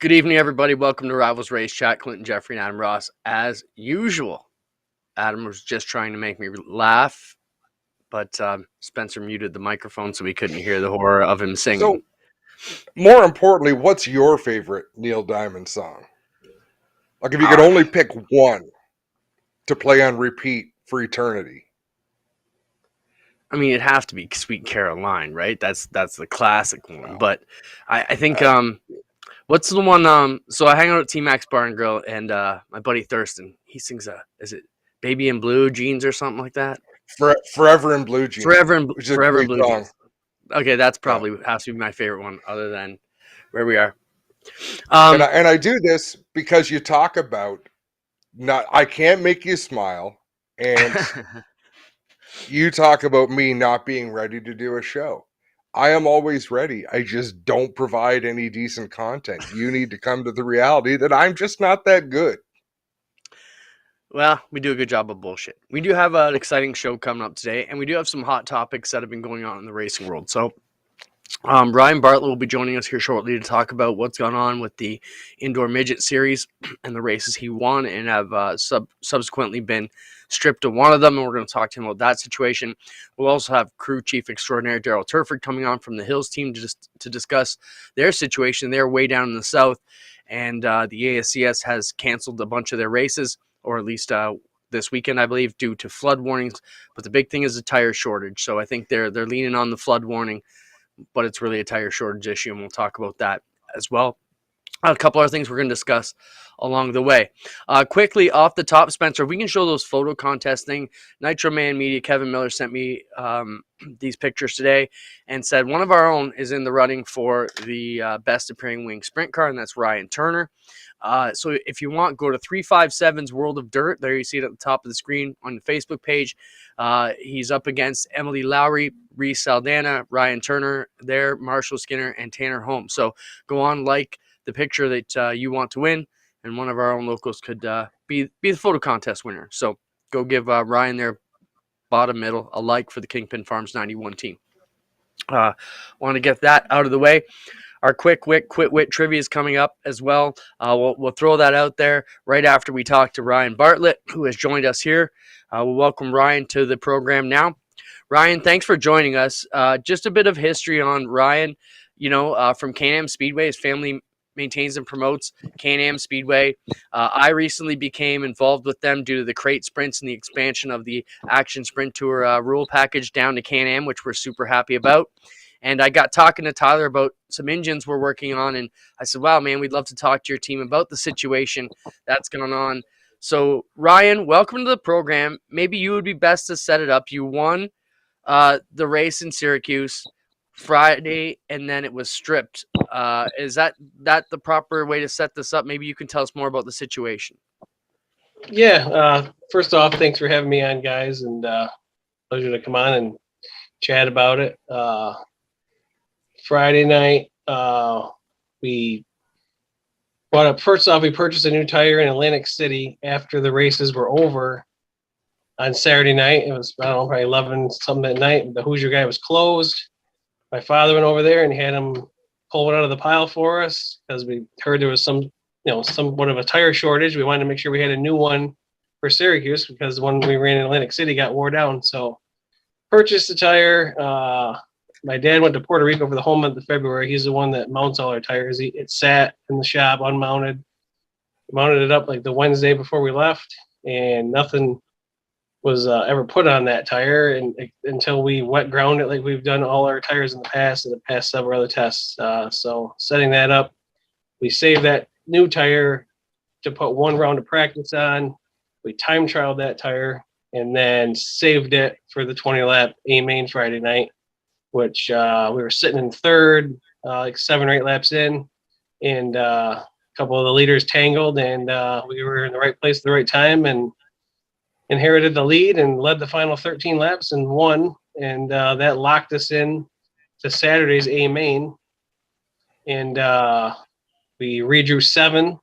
Good evening, everybody. Welcome to Rivalz Race Chat. Clinton, Geoffrey, and Adam Ross. As usual, Adam was just trying to make me laugh, but Spencer muted the microphone so we couldn't hear the horror of him singing. So, more importantly, what's your favorite Neil Diamond song? Like, if you could only pick one to play on repeat for eternity. I mean, it'd have to be Sweet Caroline, right? That's the classic one. Wow. But I think what's the one? So I hang out at T-Max Bar and Grill, and my buddy Thurston, he sings is it Baby in Blue Jeans or something like that? Forever in Blue Jeans. Forever in Blue song. Jeans. Okay, that's probably has to be my favorite one, other than Where We Are. And I do this because you talk about I can't make you smile, and you talk about me not being ready to do a show. I am always ready. I just don't provide any decent content. You need to come to the reality that I'm just not that good. Well, we do a good job of bullshit. We do have an exciting show coming up today, and we do have some hot topics that have been going on in the racing world. So Ryan Bartlett will be joining us here shortly to talk about what's gone on with the Indoor Midget Series and the races he won and have subsequently been stripped of one of them, and we're going to talk to him about that situation. We'll also have crew chief extraordinaire Daryl Turford coming on from the Hills team to discuss their situation. They're way down in the south, and the ASCS has canceled a bunch of their races, or at least this weekend, I believe, due to flood warnings. But the big thing is the tire shortage, so I think they're leaning on the flood warning, but it's really a tire shortage issue, and we'll talk about that as well. A couple other things we're going to discuss along the way. Quickly, off the top, Spencer, if we can show those photo contest thing. Nitro Man Media, Kevin Miller sent me these pictures today and said one of our own is in the running for the best appearing wing sprint car, and that's Ryan Turner. So if you want, go to 357's World of Dirt. There you see it at the top of the screen on the Facebook page. He's up against Emily Lowry, Reese Saldana, Ryan Turner there, Marshall Skinner, and Tanner Holmes. So go on, like the picture that you want to win, and one of our own locals could be the photo contest winner. So go give Ryan there, bottom middle, a like for the Kingpin Farms 91 team. Want to get that out of the way. Our quick wit trivia is coming up as well. We'll throw that out there right after we talk to Ryan Bartlett, who has joined us here. We'll welcome Ryan to the program now. Ryan, thanks for joining us. Just a bit of history on Ryan. From Can-Am Speedway, his family maintains and promotes Can-Am Speedway. I recently became involved with them due to the crate sprints and the expansion of the Action Sprint Tour rule package down to Can-Am, which we're super happy about. And I got talking to Tyler about some engines we're working on, and I said, wow, man, we'd love to talk to your team about the situation that's going on. So, Ryan, welcome to the program. Maybe you would be best to set it up. You won the race in Syracuse Friday, and then it was stripped. Is that the proper way to set this up? Maybe you can tell us more about the situation. Yeah. First off, thanks for having me on, guys, and pleasure to come on and chat about it. Friday night, we bought up. First off, we purchased a new tire in Atlantic City after the races were over on Saturday night. It was, I don't know, probably 11 something at night. The Hoosier guy was closed. My father went over there and had him pull it out of the pile for us because we heard there was somewhat of a tire shortage. We wanted to make sure we had a new one for Syracuse because the one we ran in Atlantic City got wore down. So purchased the tire. My dad went to Puerto Rico for the whole month of February. He's the one that mounts all our tires. It sat in the shop unmounted. Mounted it up like the Wednesday before we left, and nothing was ever put on that tire until we wet ground it like we've done all our tires in the past and passed several other tests. So setting that up, we saved that new tire to put one round of practice on. We time trialed that tire and then saved it for the 20-lap A-Main Friday night, which we were sitting in third, like 7 or 8 laps in, and a couple of the leaders tangled, and we were in the right place at the right time and inherited the lead and led the final 13 laps and won, and that locked us in to Saturday's A-Main, and we redrew 7,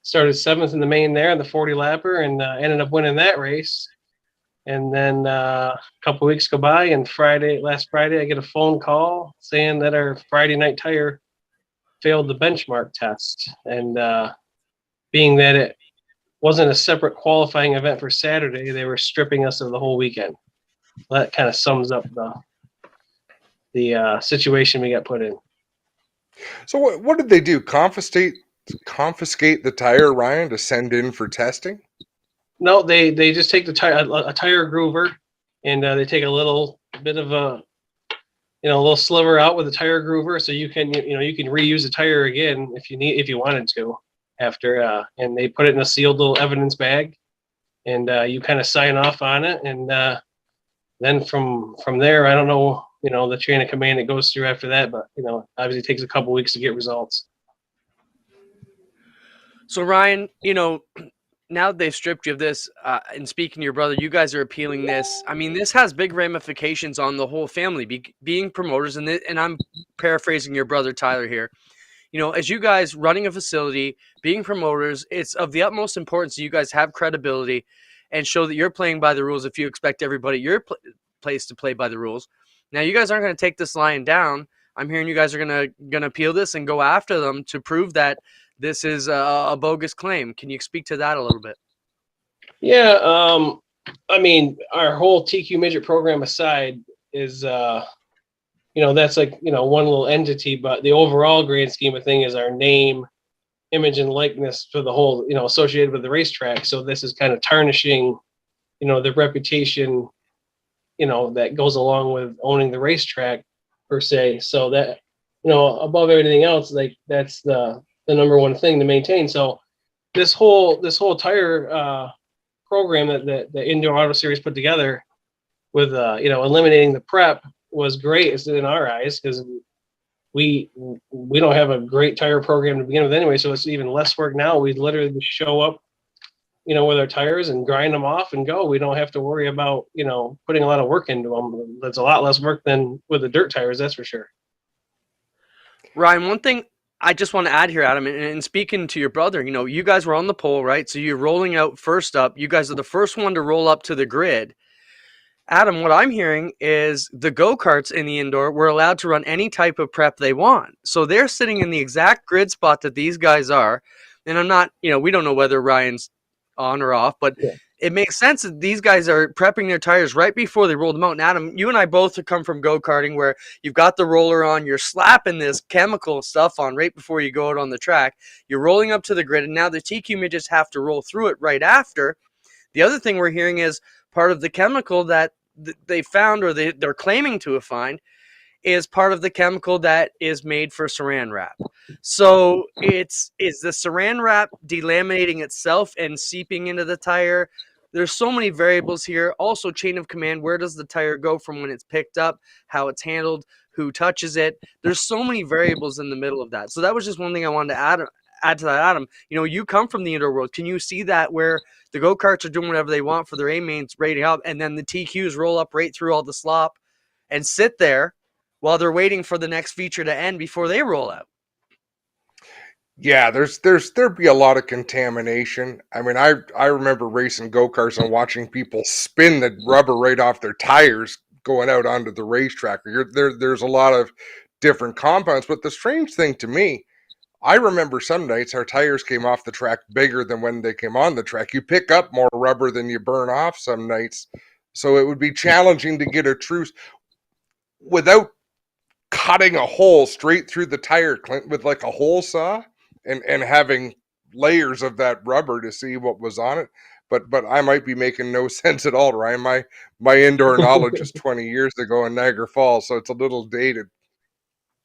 started 7th in the main there in the 40-lapper, and ended up winning that race. And then a couple weeks go by, and last Friday, I get a phone call saying that our Friday night tire failed the benchmark test, and being that it wasn't a separate qualifying event for Saturday, they were stripping us of the whole weekend. That kind of sums up the situation we got put in. So what did they do? Confiscate the tire, Ryan, to send in for testing? No, they just take a tire groover, and they take a little bit of a little sliver out with a tire groover, so you can reuse the tire again if you wanted to after, and they put it in a sealed little evidence bag, and you kind of sign off on it, and then from there, I don't know the chain of command that goes through after that, but obviously it takes a couple weeks to get results. So Ryan, now that they've stripped you of this, and speaking to your brother, you guys are appealing this. I mean, this has big ramifications on the whole family, being promoters, and I'm paraphrasing your brother Tyler here. As you guys running a facility, being promoters, it's of the utmost importance that you guys have credibility and show that you're playing by the rules if you expect everybody at your place to play by the rules. Now, you guys aren't going to take this lying down. I'm hearing you guys are going to appeal this and go after them to prove that this is a bogus claim. Can you speak to that a little bit? Yeah, I mean, our whole TQ midget program aside is, that's like, one little entity, but the overall grand scheme of thing is our name, image, and likeness for the whole, associated with the racetrack. So this is kind of tarnishing, the reputation, that goes along with owning the racetrack per se. So that, above everything else, like that's the number one thing to maintain. So this whole tire program that the Indoor Auto Series put together with eliminating the prep was great in our eyes, because we don't have a great tire program to begin with anyway, so it's even less work now. We literally just show up with our tires and grind them off and go. We don't have to worry about putting a lot of work into them. That's a lot less work than with the dirt tires, that's for sure. Ryan, one thing I just want to add here, Adam, and speaking to your brother, you guys were on the pole, right? So you're rolling out first up. You guys are the first one to roll up to the grid. Adam, what I'm hearing is the go-karts in the indoor were allowed to run any type of prep they want. So they're sitting in the exact grid spot that these guys are. And I'm not, we don't know whether Ryan's on or off, but yeah, it makes sense that these guys are prepping their tires right before they roll them out. And Adam, you and I both have come from go-karting where you've got the roller on, you're slapping this chemical stuff on right before you go out on the track. You're rolling up to the grid, and now the TQ midgets have to roll through it right after. The other thing we're hearing is part of the chemical that they found, or they're claiming to have found, is part of the chemical that is made for saran wrap. So is the saran wrap delaminating itself and seeping into the tire? There's so many variables here. Also, chain of command, where does the tire go from when it's picked up, how it's handled, who touches it? There's so many variables in the middle of that. So that was just one thing I wanted to add to that, Adam. You come from the indoor world. Can you see that where the go-karts are doing whatever they want for their A-mains rating up, and then the TQs roll up right through all the slop and sit there while they're waiting for the next feature to end before they roll out? Yeah, there'd be a lot of contamination. I mean, I remember racing go-karts and watching people spin the rubber right off their tires going out onto the racetrack. There's a lot of different compounds, but the strange thing to me, I remember some nights our tires came off the track bigger than when they came on the track. You pick up more rubber than you burn off some nights, so it would be challenging to get a truce without cutting a hole straight through the tire, Clint, with like a hole saw and having layers of that rubber to see what was on it. But I might be making no sense at all, Ryan. My indoor knowledge is 20 years ago in Niagara Falls, so it's a little dated.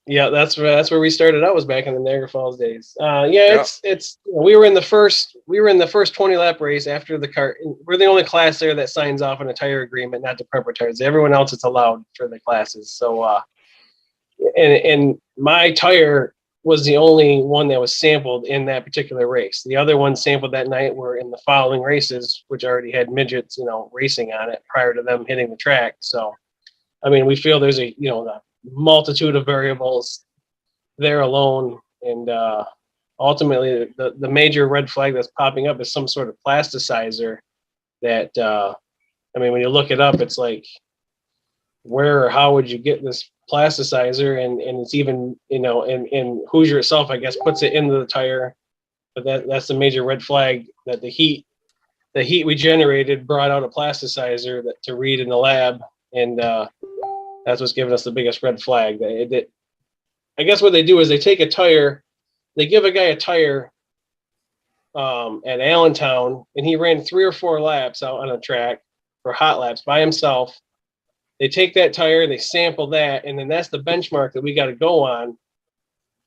Yeah, that's where we started out, was back in the Niagara Falls days. It's we were in the first 20 lap race after the cart. We're the only class there that signs off on a tire agreement not to prep our tires. Everyone else, it's allowed for the classes. So and my tire was the only one that was sampled in that particular race. The other ones sampled that night were in the following races, which already had midgets, racing on it prior to them hitting the track. So, I mean, we feel there's a multitude of variables there alone, and ultimately the major red flag that's popping up is some sort of plasticizer that when you look it up, it's like, where or how would you get this plasticizer, and it's even, and Hoosier itself, I guess, puts it into the tire. But that's the major red flag, that the heat we generated brought out a plasticizer to read in the lab, and that's what's giving us the biggest red flag. I guess what they do is they take a tire, they give a guy a tire at Allentown, and he ran 3 or 4 laps out on a track for hot laps by himself. They take that tire, they sample that, and then that's the benchmark that we got to go on.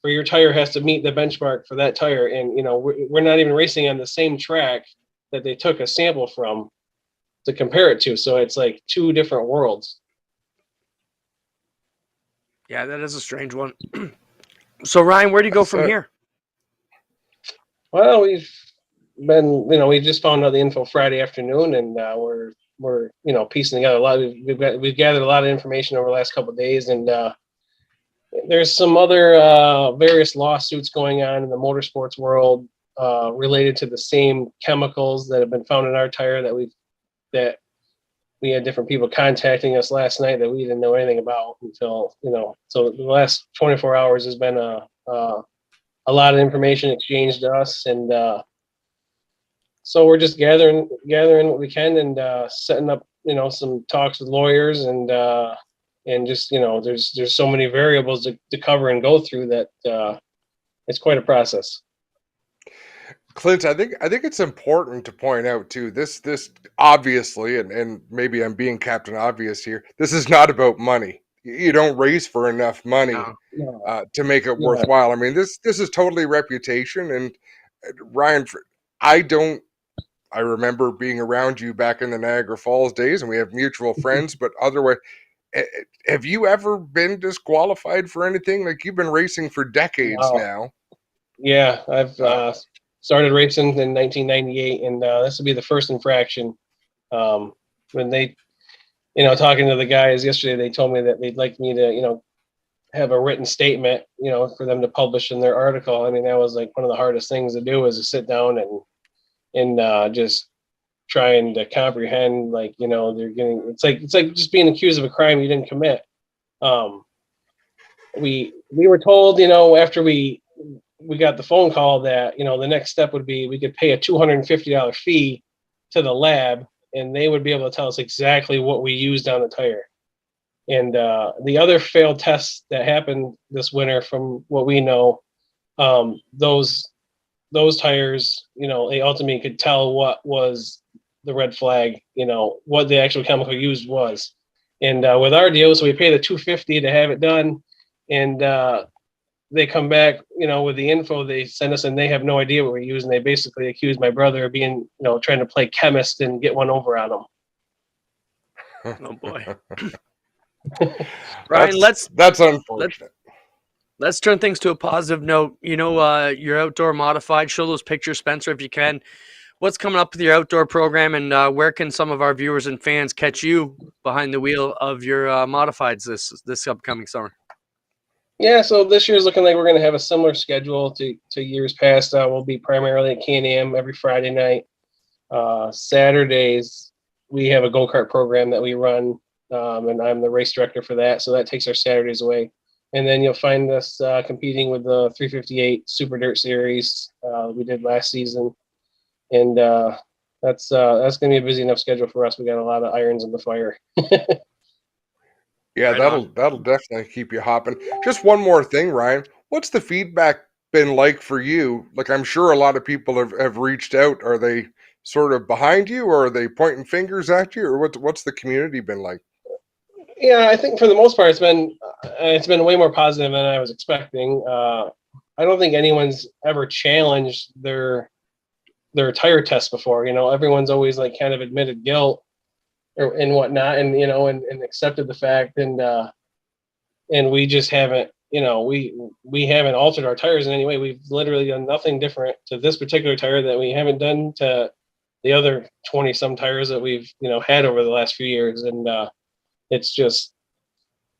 For your tire has to meet the benchmark for that tire, and we're not even racing on the same track that they took a sample from to compare it to. So it's like 2 different worlds. Yeah, that is a strange one. So Ryan, where do you go from here? Well, we've been, we just found out the info Friday afternoon, and we're piecing together a lot. We've gathered a lot of information over the last couple of days, and there's some other various lawsuits going on in the motorsports world related to the same chemicals that have been found in our tire that we had different people contacting us last night that we didn't know anything about until, so the last 24 hours has been a lot of information exchanged to us. And so we're just gathering what we can, and setting up, some talks with lawyers, and just, there's so many variables to cover and go through that it's quite a process. Clint, I think it's important to point out too, this obviously, and maybe I'm being Captain Obvious here, this is not about money. You don't race for enough money to make it worthwhile. I mean, this is totally reputation. And Ryan, I remember being around you back in the Niagara Falls days, and we have mutual friends, but otherwise, have you ever been disqualified for anything? Like, you've been racing for decades now. Yeah, I've started racing in 1998, and this will be the first infraction. When they, talking to the guys yesterday, they told me that they'd like me to, have a written statement, for them to publish in their article. I mean, that was like one of the hardest things to do, is to sit down and just trying to comprehend, like, they're getting, it's like just being accused of a crime you didn't commit. We were told, after we got the phone call that, the next step would be we could pay a $250 fee to the lab, and they would be able to tell us exactly what we used on the tire. And the other failed tests that happened this winter, from what we know, those tires, they ultimately could tell what was the red flag, what the actual chemical used was. And with our deal, so we pay the $250 to have it done, and they come back, with the info they send us, and they have no idea what we're using. They basically accuse my brother of being, trying to play chemist and get one over on them. Oh boy. Ryan, that's unfortunate. Let's turn things to a positive note. Your outdoor modified. Show those pictures, Spencer, if you can. What's coming up with your outdoor program, and where can some of our viewers and fans catch you behind the wheel of your modifieds this upcoming summer? Yeah, so this year's looking like we're going to have a similar schedule to years past. We'll be primarily at Can-Am every Friday night. Saturdays, we have a go-kart program that we run, and I'm the race director for that, so that takes our Saturdays away. And then you'll find us competing with the 358 Super Dirt Series we did last season. And that's going to be a busy enough schedule for us. We got a lot of irons in the fire. Yeah, that'll definitely keep you hopping. Just one more thing, Ryan. What's the feedback been like for you? Like, I'm sure a lot of people have reached out. Are they sort of behind you, or are they pointing fingers at you, or what's the community been like? Yeah, I think for the most part, it's been way more positive than I was expecting. I don't think anyone's ever challenged their tire test before. Everyone's always like kind of admitted guilt and whatnot, and and accepted the fact, and we just haven't, we haven't altered our tires in any way. We've literally done nothing different to this particular tire that we haven't done to the other 20 some tires that we've had over the last few years. And it's just,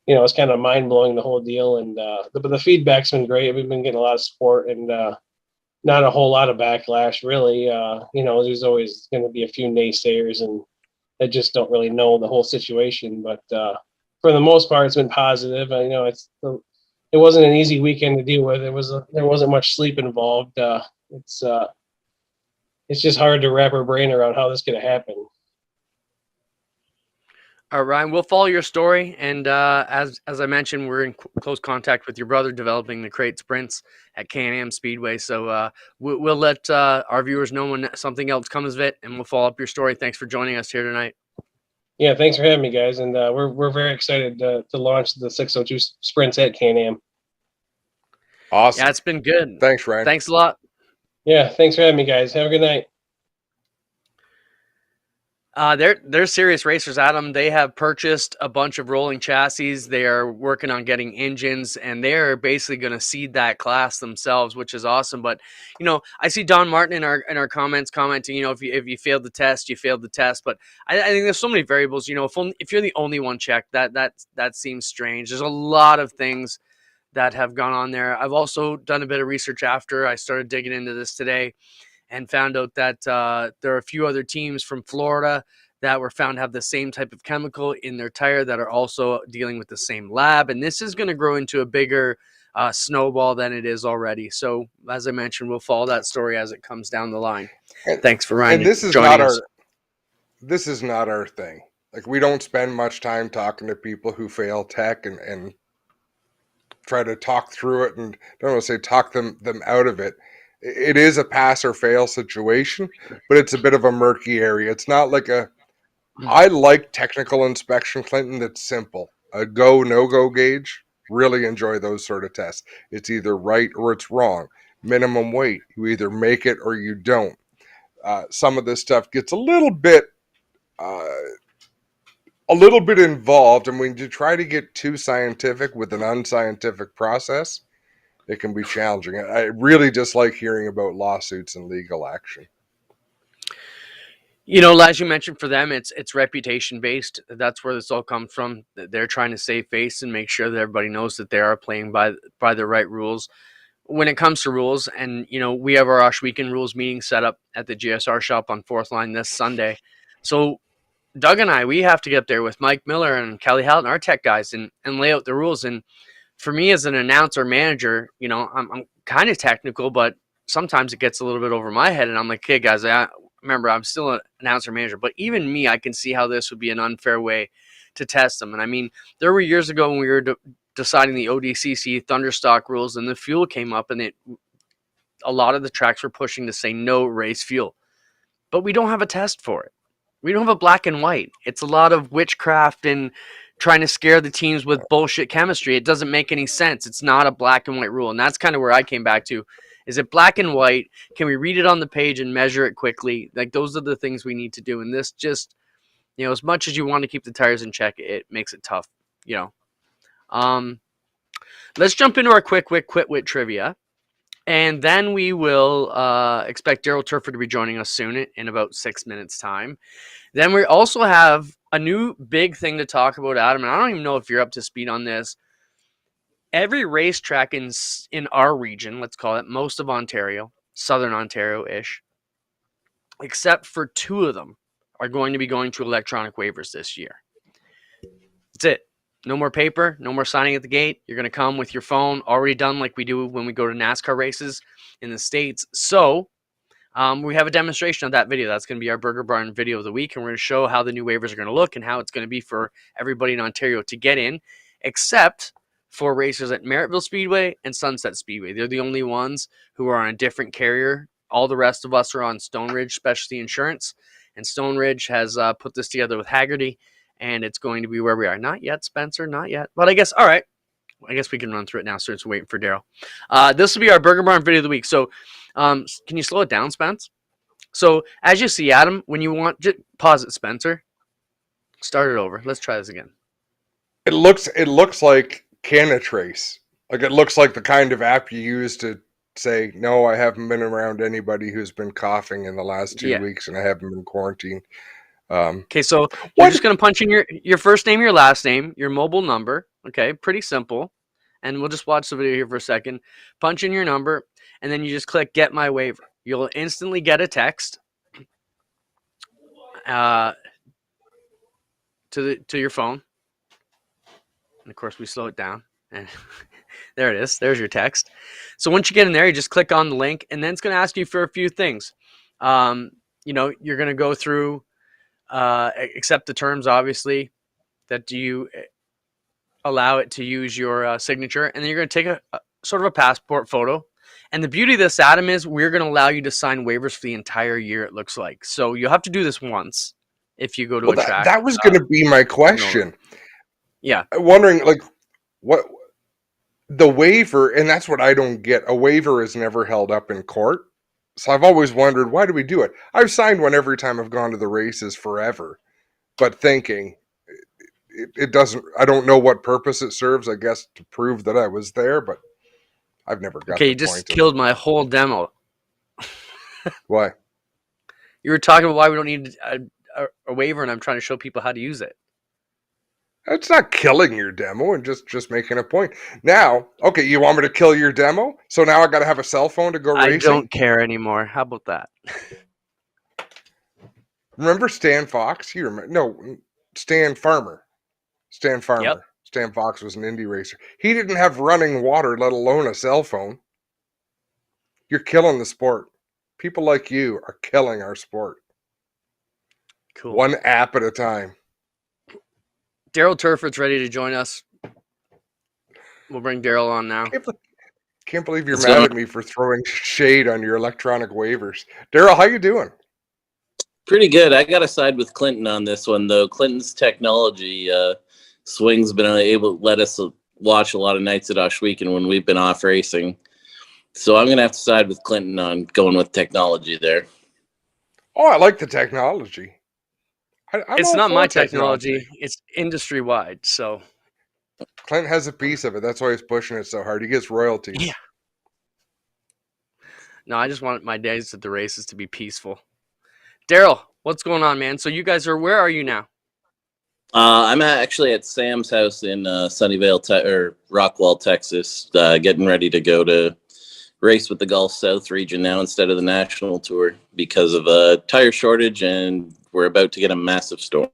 it's kind of mind blowing, the whole deal. And but the feedback's been great. We've been getting a lot of support, and not a whole lot of backlash, really. There's always going to be a few naysayers and that just don't really know the whole situation. But for the most part, it's been positive. I know it wasn't an easy weekend to deal with. There wasn't much sleep involved. It's just hard to wrap our brain around how this could have happened. All right, Ryan, we'll follow your story. And as I mentioned, we're in close contact with your brother developing the crate sprints at Can-Am Speedway. So we'll let our viewers know when something else comes of it, and we'll follow up your story. Thanks for joining us here tonight. Yeah, thanks for having me, guys. And we're very excited to launch the 602 sprints at Can-Am. Awesome. Yeah, it's been good. Thanks, Ryan. Thanks a lot. Yeah, thanks for having me, guys. Have a good night. They're serious racers, Adam. They have purchased a bunch of rolling chassis. They are working on getting engines, and they're basically going to seed that class themselves, which is awesome. But I see Don Martin in our comments commenting, if you failed the test, you failed the test. But I think there's so many variables. If you're the only one checked, that seems strange. There's a lot of things that have gone on there. I've also done a bit of research after I started digging into this today, and found out that there are a few other teams from Florida that were found to have the same type of chemical in their tire that are also dealing with the same lab. And this is going to grow into a bigger snowball than it is already. So, as I mentioned, we'll follow that story as it comes down the line. Thanks for Ryan. And this is joining us. This is not our thing. Like, we don't spend much time talking to people who fail tech and try to talk through it, and don't want to say talk them out of it. It is a pass or fail situation, but it's a bit of a murky area. It's not like I like technical inspection, Clinton, that's simple. A go, no-go gauge, really enjoy those sort of tests. It's either right or it's wrong. Minimum weight, you either make it or you don't. Some of this stuff gets a little bit involved, and when you try to get too scientific with an unscientific process, it can be challenging. I really just like hearing about lawsuits and legal action. As you mentioned, for them, it's reputation based. That's where this all comes from. They're trying to save face and make sure that everybody knows that they are playing by the right rules. When it comes to rules, and we have our Osh Weekend rules meeting set up at the GSR shop on 4th Line this Sunday. So Doug and we have to get up there with Mike Miller and Kelly Houghton, our tech guys, and lay out the rules. And for me as an announcer manager, I'm kind of technical, but sometimes it gets a little bit over my head. And I'm like, hey, guys, remember, I'm still an announcer manager. But even me, I can see how this would be an unfair way to test them. And I mean, there were years ago when we were deciding the ODCC Thunderstock rules, and the fuel came up, and a lot of the tracks were pushing to say no race fuel. But we don't have a test for it. We don't have a black and white. It's a lot of witchcraft and trying to scare the teams with bullshit chemistry. It doesn't make any sense. It's not a black and white rule. And that's kind of where I came back to. Is it black and white? Can we read it on the page and measure it quickly? Like, those are the things we need to do. And this just, as much as you want to keep the tires in check, it makes it tough, Let's jump into our quick quit wit trivia. And then we will expect Daryl Turford to be joining us soon in about 6 minutes' time. Then we also have a new big thing to talk about, Adam, and I don't even know if you're up to speed on this. Every racetrack in our region, let's call it, most of Ontario, southern Ontario-ish, except for 2 of them, are going to be going to electronic waivers this year. That's it. No more paper, no more signing at the gate. You're going to come with your phone, already done like we do when we go to NASCAR races in the States. So we have a demonstration of that video. That's going to be our Burger Barn video of the week, and we're going to show how the new waivers are going to look and how it's going to be for everybody in Ontario to get in, except for racers at Merrittville Speedway and Sunset Speedway. They're the only ones who are on a different carrier. All the rest of us are on Stone Ridge Specialty Insurance, and Stone Ridge has put this together with Haggerty, and it's going to be where we are. Not yet, Spencer, not yet. But I guess, all right. I guess we can run through it now, so it's waiting for Daryl. This will be our Burger Barn video of the week. So can you slow it down, Spence? So as you see, Adam, when you want, just pause it, Spencer. Start it over. Let's try this again. It looks like Canatrace. Like, it looks like the kind of app you use to say, no, I haven't been around anybody who's been coughing in the last 2 weeks, and I haven't been quarantined. Okay, so you're just going to punch in your first name, your last name, your mobile number. Okay, pretty simple. And we'll just watch the video here for a second. Punch in your number, and then you just click Get My Waiver. You'll instantly get a text to your phone. And of course, we slow it down. And there it is. There's your text. So once you get in there, you just click on the link, and then it's going to ask you for a few things. You're going to go through, accept the terms, obviously, that you allow it to use your signature, and then you're going to take a sort of a passport photo. And the beauty of this, Adam, is we're going to allow you to sign waivers for the entire year, it looks like. So you'll have to do this once if you go to a track. That was going to be my question. Yeah. I'm wondering, like, what the waiver, and that's what I don't get. A waiver is never held up in court. So I've always wondered, why do we do it? I've signed one every time I've gone to the races forever, but thinking it doesn't, I don't know what purpose it serves, I guess, to prove that I was there, but I've never got Okay, you just killed my whole demo. Why? You were talking about why we don't need a waiver, and I'm trying to show people how to use it. That's not killing your demo and just making a point. Now, okay, you want me to kill your demo? So now I got to have a cell phone to go racing? I don't care anymore. How about that? Remember Stan Fox? You remember? No, Stan Farmer. Stan Farmer. Yep. Stan Fox was an Indy racer. He didn't have running water, let alone a cell phone. You're killing the sport. People like you are killing our sport. Cool. One app at a time. Daryl Turford's ready to join us. We'll bring Daryl on now. Can't believe you're mad at me for throwing shade on your electronic waivers. Daryl, how you doing? Pretty good. I got to side with Clinton on this one, though. Clinton's technology swing's been able to let us watch a lot of nights at Oshweekend when we've been off racing. So I'm going to have to side with Clinton on going with technology there. Oh, I like the technology. It's not my technology. It's industry-wide, so. Clint has a piece of it. That's why he's pushing it so hard. He gets royalties. Yeah. No, I just want my days at the races to be peaceful. Daryl, what's going on, man? So you guys where are you now? I'm actually at Sam's house in Sunnyvale, or Rockwall, Texas, getting ready to go to race with the Gulf South region now instead of the national tour because of a tire shortage, and we're about to get a massive storm.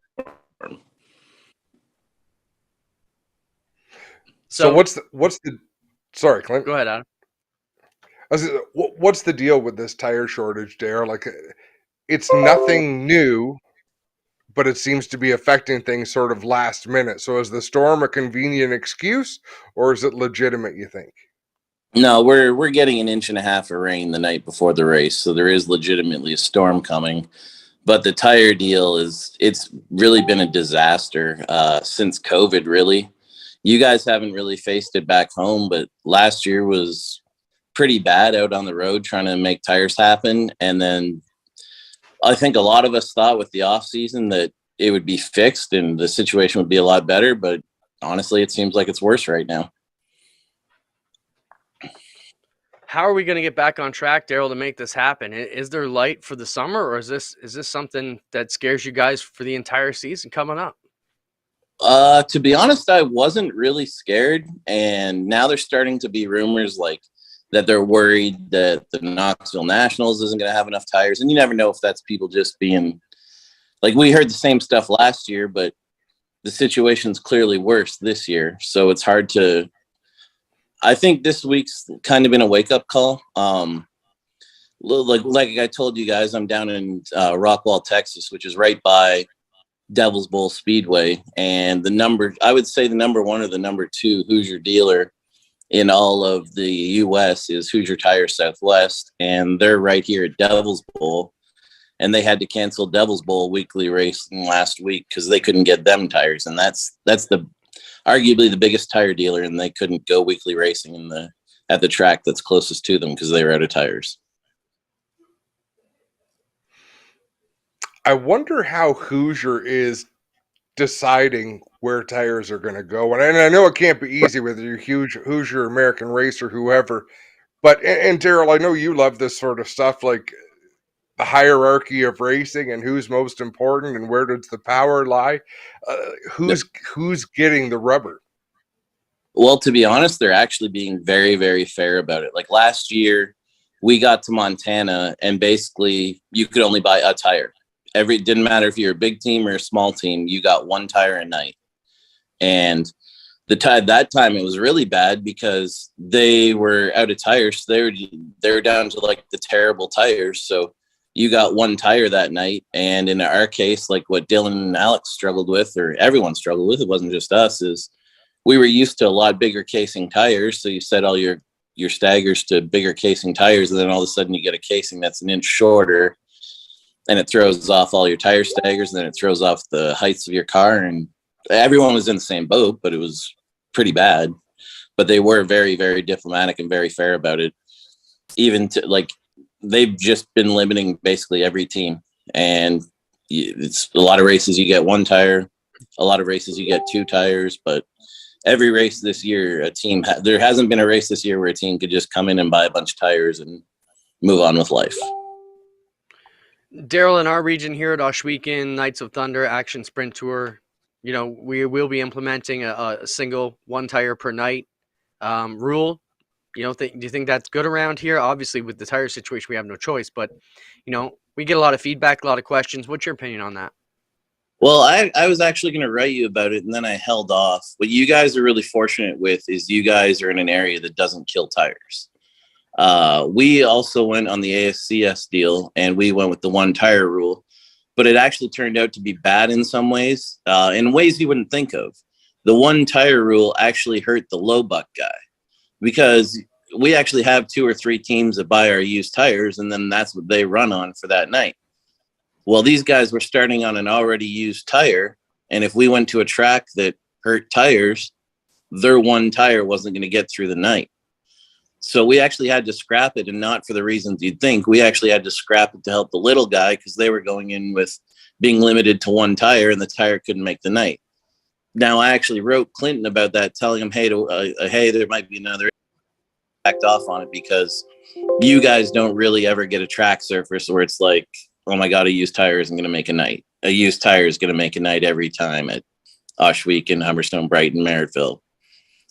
So what's the sorry, Clint? Go ahead, Adam. What's the deal with this tire shortage, Daryl? Like, it's nothing new, but it seems to be affecting things sort of last minute. So is the storm a convenient excuse, or is it legitimate, you think? No, we're getting an inch and a half of rain the night before the race, so there is legitimately a storm coming. But the tire deal it's really been a disaster since COVID, really. You guys haven't really faced it back home, but last year was pretty bad out on the road trying to make tires happen. And then I think a lot of us thought with the off season that it would be fixed and the situation would be a lot better. But honestly, it seems like it's worse right now. How are we going to get back on track, Daryl, to make this happen? Is there light for the summer, or is this something that scares you guys for the entire season coming up? To be honest, I wasn't really scared. And now there's starting to be rumors like that they're worried that the Knoxville Nationals isn't going to have enough tires. And you never know if that's people just being like, we heard the same stuff last year, but the situation's clearly worse this year. So it's hard to, I think this week's kind of been a wake up call. Like I told you guys, I'm down in Rockwall, Texas, which is right by Devil's Bowl Speedway, and I would say the number one or the number two Hoosier dealer in all of the U.S. is Hoosier Tire Southwest, and they're right here at Devil's Bowl, and they had to cancel Devil's Bowl weekly racing last week because they couldn't get them tires, and that's arguably the biggest tire dealer, and they couldn't go weekly racing at the track that's closest to them because they were out of tires. I wonder how Hoosier is deciding where tires are going to go. And I know it can't be easy with your huge Hoosier American Racer, whoever. But, and Daryl, I know you love this sort of stuff, like the hierarchy of racing and who's most important and where does the power lie. Who's getting the rubber? Well, to be honest, they're actually being very, very fair about it. Like last year, we got to Montana and basically you could only buy a tire. It didn't matter if you're a big team or a small team, you got one tire a night. And that time it was really bad because they were out of tires. So they were down to like the terrible tires. So you got one tire that night. And in our case, like what Dylan and Alex struggled with, or everyone struggled with, it wasn't just us, is we were used to a lot bigger casing tires. So you set all your staggers to bigger casing tires, and then all of a sudden you get a casing that's an inch shorter, and it throws off all your tire staggers, and then it throws off the heights of your car. And everyone was in the same boat, but it was pretty bad. But they were very, very diplomatic and very fair about it. Even to like, they've just been limiting basically every team. And it's a lot of races you get one tire, a lot of races you get two tires, but every race this year, there hasn't been a race this year where a team could just come in and buy a bunch of tires and move on with life. Daryl, in our region here at Oshweekend Knights of Thunder Action Sprint Tour, we will be implementing a single one tire per night rule. Do you think that's good around here? Obviously, with the tire situation, we have no choice, but we get a lot of feedback, a lot of questions. What's your opinion on that? Well, I was actually going to write you about it, and then I held off. What you guys are really fortunate with is you guys are in an area that doesn't kill tires. We also went on the ASCS deal, and we went with the one tire rule, but it actually turned out to be bad in some ways, in ways you wouldn't think of. The one tire rule actually hurt the low buck guy, because we actually have 2 or 3 teams that buy our used tires, and then that's what they run on for that night. Well, these guys were starting on an already used tire, and if we went to a track that hurt tires, their one tire wasn't going to get through the night. So we actually had to scrap it, and not for the reasons you'd think. We actually had to scrap it to help the little guy, because they were going in with being limited to one tire, and the tire couldn't make the night. Now, I actually wrote Clinton about that, telling him, hey, there might be another, backed off on it, because you guys don't really ever get a track surface where it's like, oh my God, a used tire isn't going to make a night. A used tire is going to make a night every time at Oshweekend, Humberstone, Brighton, Merrittville.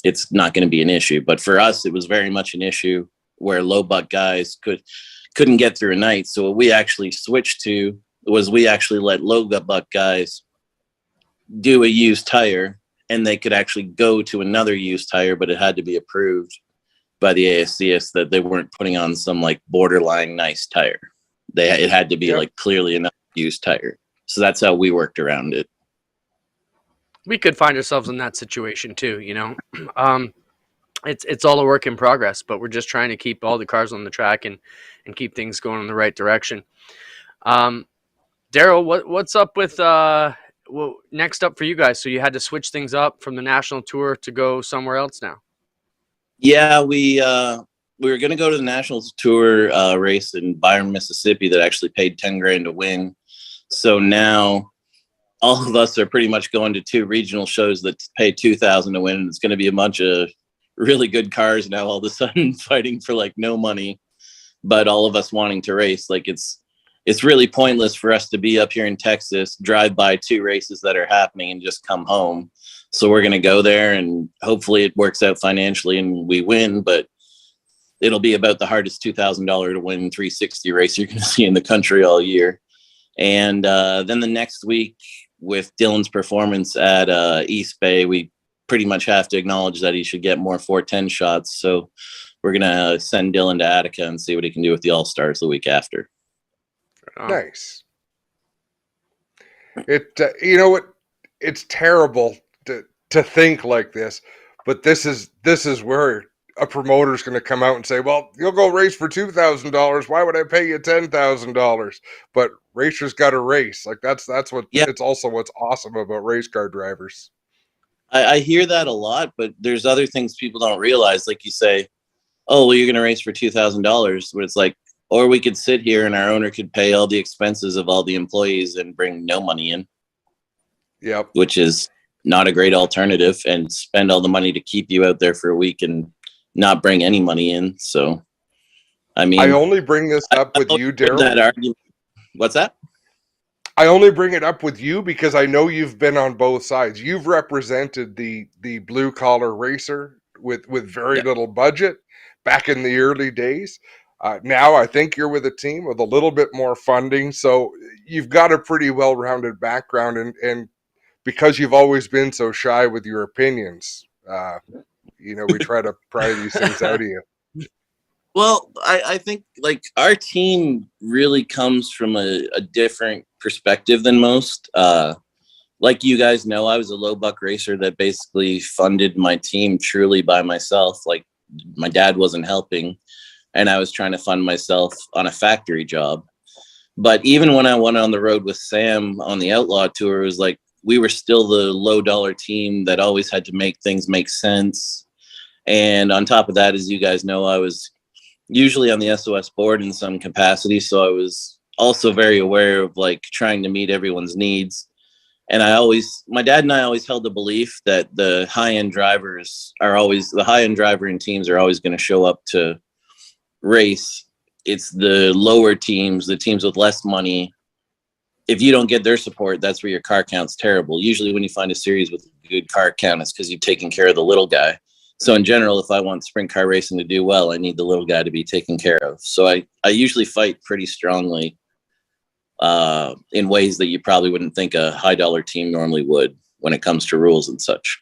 It's not going to be an issue. But for us, it was very much an issue where low buck guys couldn't get through a night. So what we actually switched to was we actually let low buck guys do a used tire, and they could actually go to another used tire, but it had to be approved by the ASCS that they weren't putting on some like borderline nice tire. It had to be like clearly enough used tire. So that's how we worked around it. We could find ourselves in that situation too, It's all a work in progress, but we're just trying to keep all the cars on the track and keep things going in the right direction. Daryl, what's up with next up for you guys? So you had to switch things up from the national tour to go somewhere else now. Yeah, we were going to go to the national tour race in Byron, Mississippi that actually paid $10,000 to win. So now all of us are pretty much going to 2 regional shows that pay $2,000 to win. It's going to be a bunch of really good cars now all of a sudden fighting for like no money, but all of us wanting to race. Like it's really pointless for us to be up here in Texas, drive by 2 races that are happening and just come home. So we're going to go there, and hopefully it works out financially and we win, but it'll be about the hardest $2,000 to win 360 race you're going to see in the country all year. And then the next week with Dylan's performance at East Bay, we pretty much have to acknowledge that he should get more 410 shots. So we're going to send Dylan to Attica and see what he can do with the All-Stars the week after. Nice. You know what? It's terrible to think like this, but this is where a promoter's going to come out and say, well, you'll go race for $2,000. Why would I pay you $10,000? But racers got to race. Like that's what it's also what's awesome about race car drivers. I hear that a lot, but there's other things people don't realize. Like you say, oh, well, you're going to race for $2,000, but it's like, or we could sit here and our owner could pay all the expenses of all the employees and bring no money in. Yep. Which is not a great alternative, and spend all the money to keep you out there for a week and not bring any money in. So, I mean, I only bring this up with you, Daryl. That argument. What's that? I only bring it up with you because I know you've been on both sides. You've represented the blue collar racer with very little budget back in the early days. Now I think you're with a team with a little bit more funding, so you've got a pretty well-rounded background, and because you've always been so shy with your opinions, We try to pry these things out of you. Well, I think like our team really comes from a different perspective than most. Like you guys know, I was a low buck racer that basically funded my team truly by myself. Like my dad wasn't helping, and I was trying to fund myself on a factory job. But even when I went on the road with Sam on the Outlaw Tour, it was like we were still the low dollar team that always had to make things make sense. And on top of that, as you guys know, I was usually on the SOS board in some capacity. So I was also very aware of like trying to meet everyone's needs. And my dad and I always held the belief that the high-end driver in teams are always going to show up to race. It's the lower teams, the teams with less money. If you don't get their support, that's where your car count's terrible. Usually when you find a series with a good car count, it's because you've taken care of the little guy. So in general, if I want sprint car racing to do well, I need the little guy to be taken care of. So I usually fight pretty strongly in ways that you probably wouldn't think a high dollar team normally would when it comes to rules and such.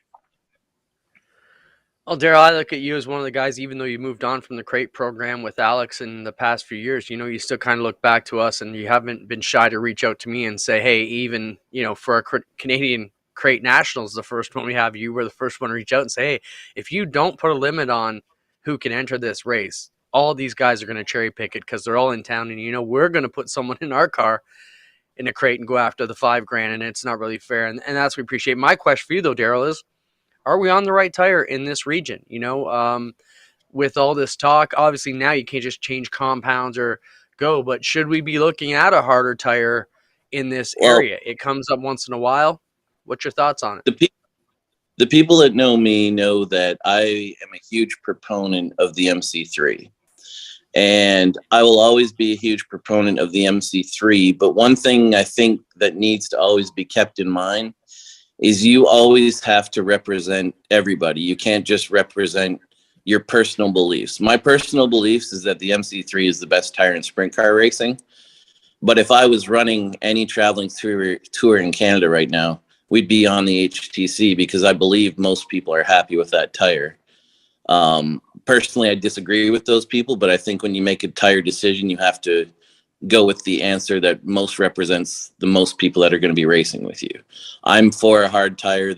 Well, Daryl, I look at you as one of the guys, even though you moved on from the crate program with Alex in the past few years, you still kind of look back to us, and you haven't been shy to reach out to me and say, hey, even, for our Canadian crate nationals, the first one we have, you were the first one to reach out and say, hey, if you don't put a limit on who can enter this race, all these guys are going to cherry pick it because they're all in town, and we're going to put someone in our car in a crate and go after the $5,000, and it's not really fair. And that's what we appreciate. My question for you though, Daryl, is are we on the right tire in this region? With all this talk, obviously now you can't just change compounds or go, but should we be looking at a harder tire in this area? It comes up once in a while. What's your thoughts on it? The people that know me know that I am a huge proponent of the MC3. And I will always be a huge proponent of the MC3. But one thing I think that needs to always be kept in mind is you always have to represent everybody. You can't just represent your personal beliefs. My personal beliefs is that the MC3 is the best tire in sprint car racing. But if I was running any traveling tour in Canada right now, we'd be on the HTC because I believe most people are happy with that tire. Personally, I disagree with those people, but I think when you make a tire decision, you have to go with the answer that most represents the most people that are going to be racing with you. I'm for a hard tire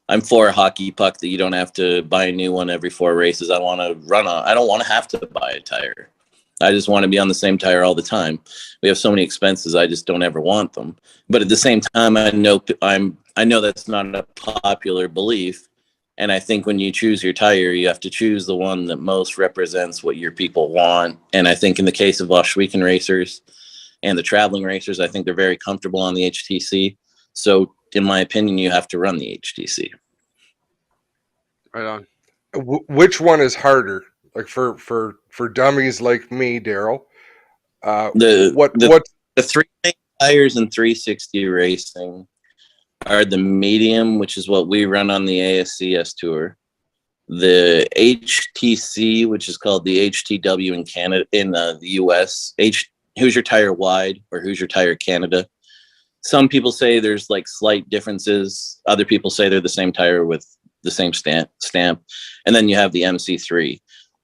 I'm for a hockey puck that you don't have to buy a new one every 4 races. I want to run on. I don't want to have to buy a tire. I just want to be on the same tire all the time. We have so many expenses. I just don't ever want them. But at the same time, I know that's not a popular belief. And I think when you choose your tire, you have to choose the one that most represents what your people want. And I think in the case of Oshweekend racers and the traveling racers, I think they're very comfortable on the HTC. So in my opinion, you have to run the HTC. Right on. Which one is harder? Like for dummies like me, Daryl? The 3 main tires in 360 racing are the medium, which is what we run on the ASCS tour, the HTC, which is called the HTW in Canada, in the US, Who's Your Tire Wide or Who's Your Tire Canada. Some people say there's like slight differences. Other people say they're the same tire with the same stamp. And then you have the MC3.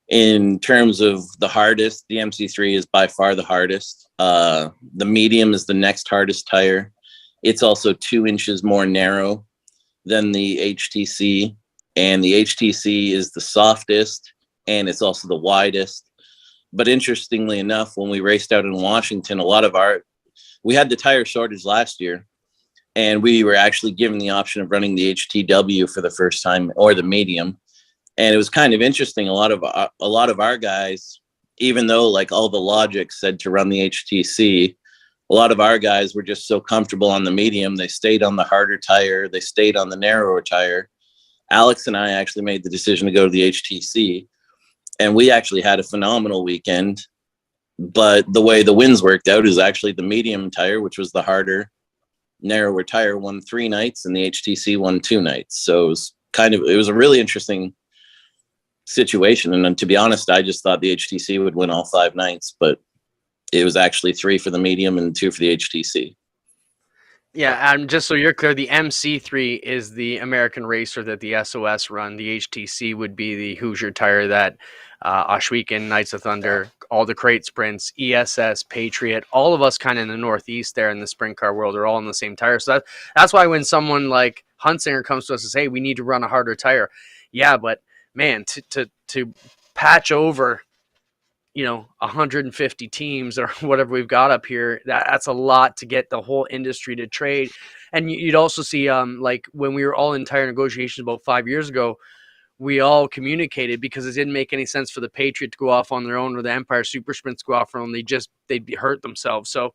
In terms of the hardest, the MC3 is by far the hardest. The medium is the next hardest tire. It's also 2 inches more narrow than the HTC, and the HTC is the softest, and it's also the widest. But interestingly enough, when we raced out in Washington, we had the tire shortage last year, and we were actually given the option of running the HTW for the first time, or the medium. And it was kind of interesting. A lot of our guys, even though like all the logic said to run the HTC, a lot of our guys were just so comfortable on the medium. They stayed on the harder tire. They stayed on the narrower tire. Alex and I actually made the decision to go to the HTC, and we actually had a phenomenal weekend. But the way the winds worked out is actually the medium tire, which was the harder, narrower tire, won 3 nights, and the HTC won 2 nights. So it was a really interesting situation. And to be honest, I just thought the HTC would win all 5 nights, but it was actually 3 for the medium and 2 for the HTC. Yeah, and just so you're clear, the MC3 is the American racer that the SOS run. The HTC would be the Hoosier tire that Oshweekend, Knights of Thunder, all the crate sprints, ESS, Patriot, all of us kind of in the Northeast there in the sprint car world are all in the same tire. So that's why when someone like Huntsinger comes to us and says, hey, we need to run a harder tire. Yeah, but man, to patch over 150 teams or whatever we've got up here, that's a lot to get the whole industry to trade. And you'd also see like when we were all in tire negotiations about 5 years ago, we all communicated because it didn't make any sense for the Patriot to go off on their own or the Empire Super Sprints go off on their own. They'd hurt themselves. So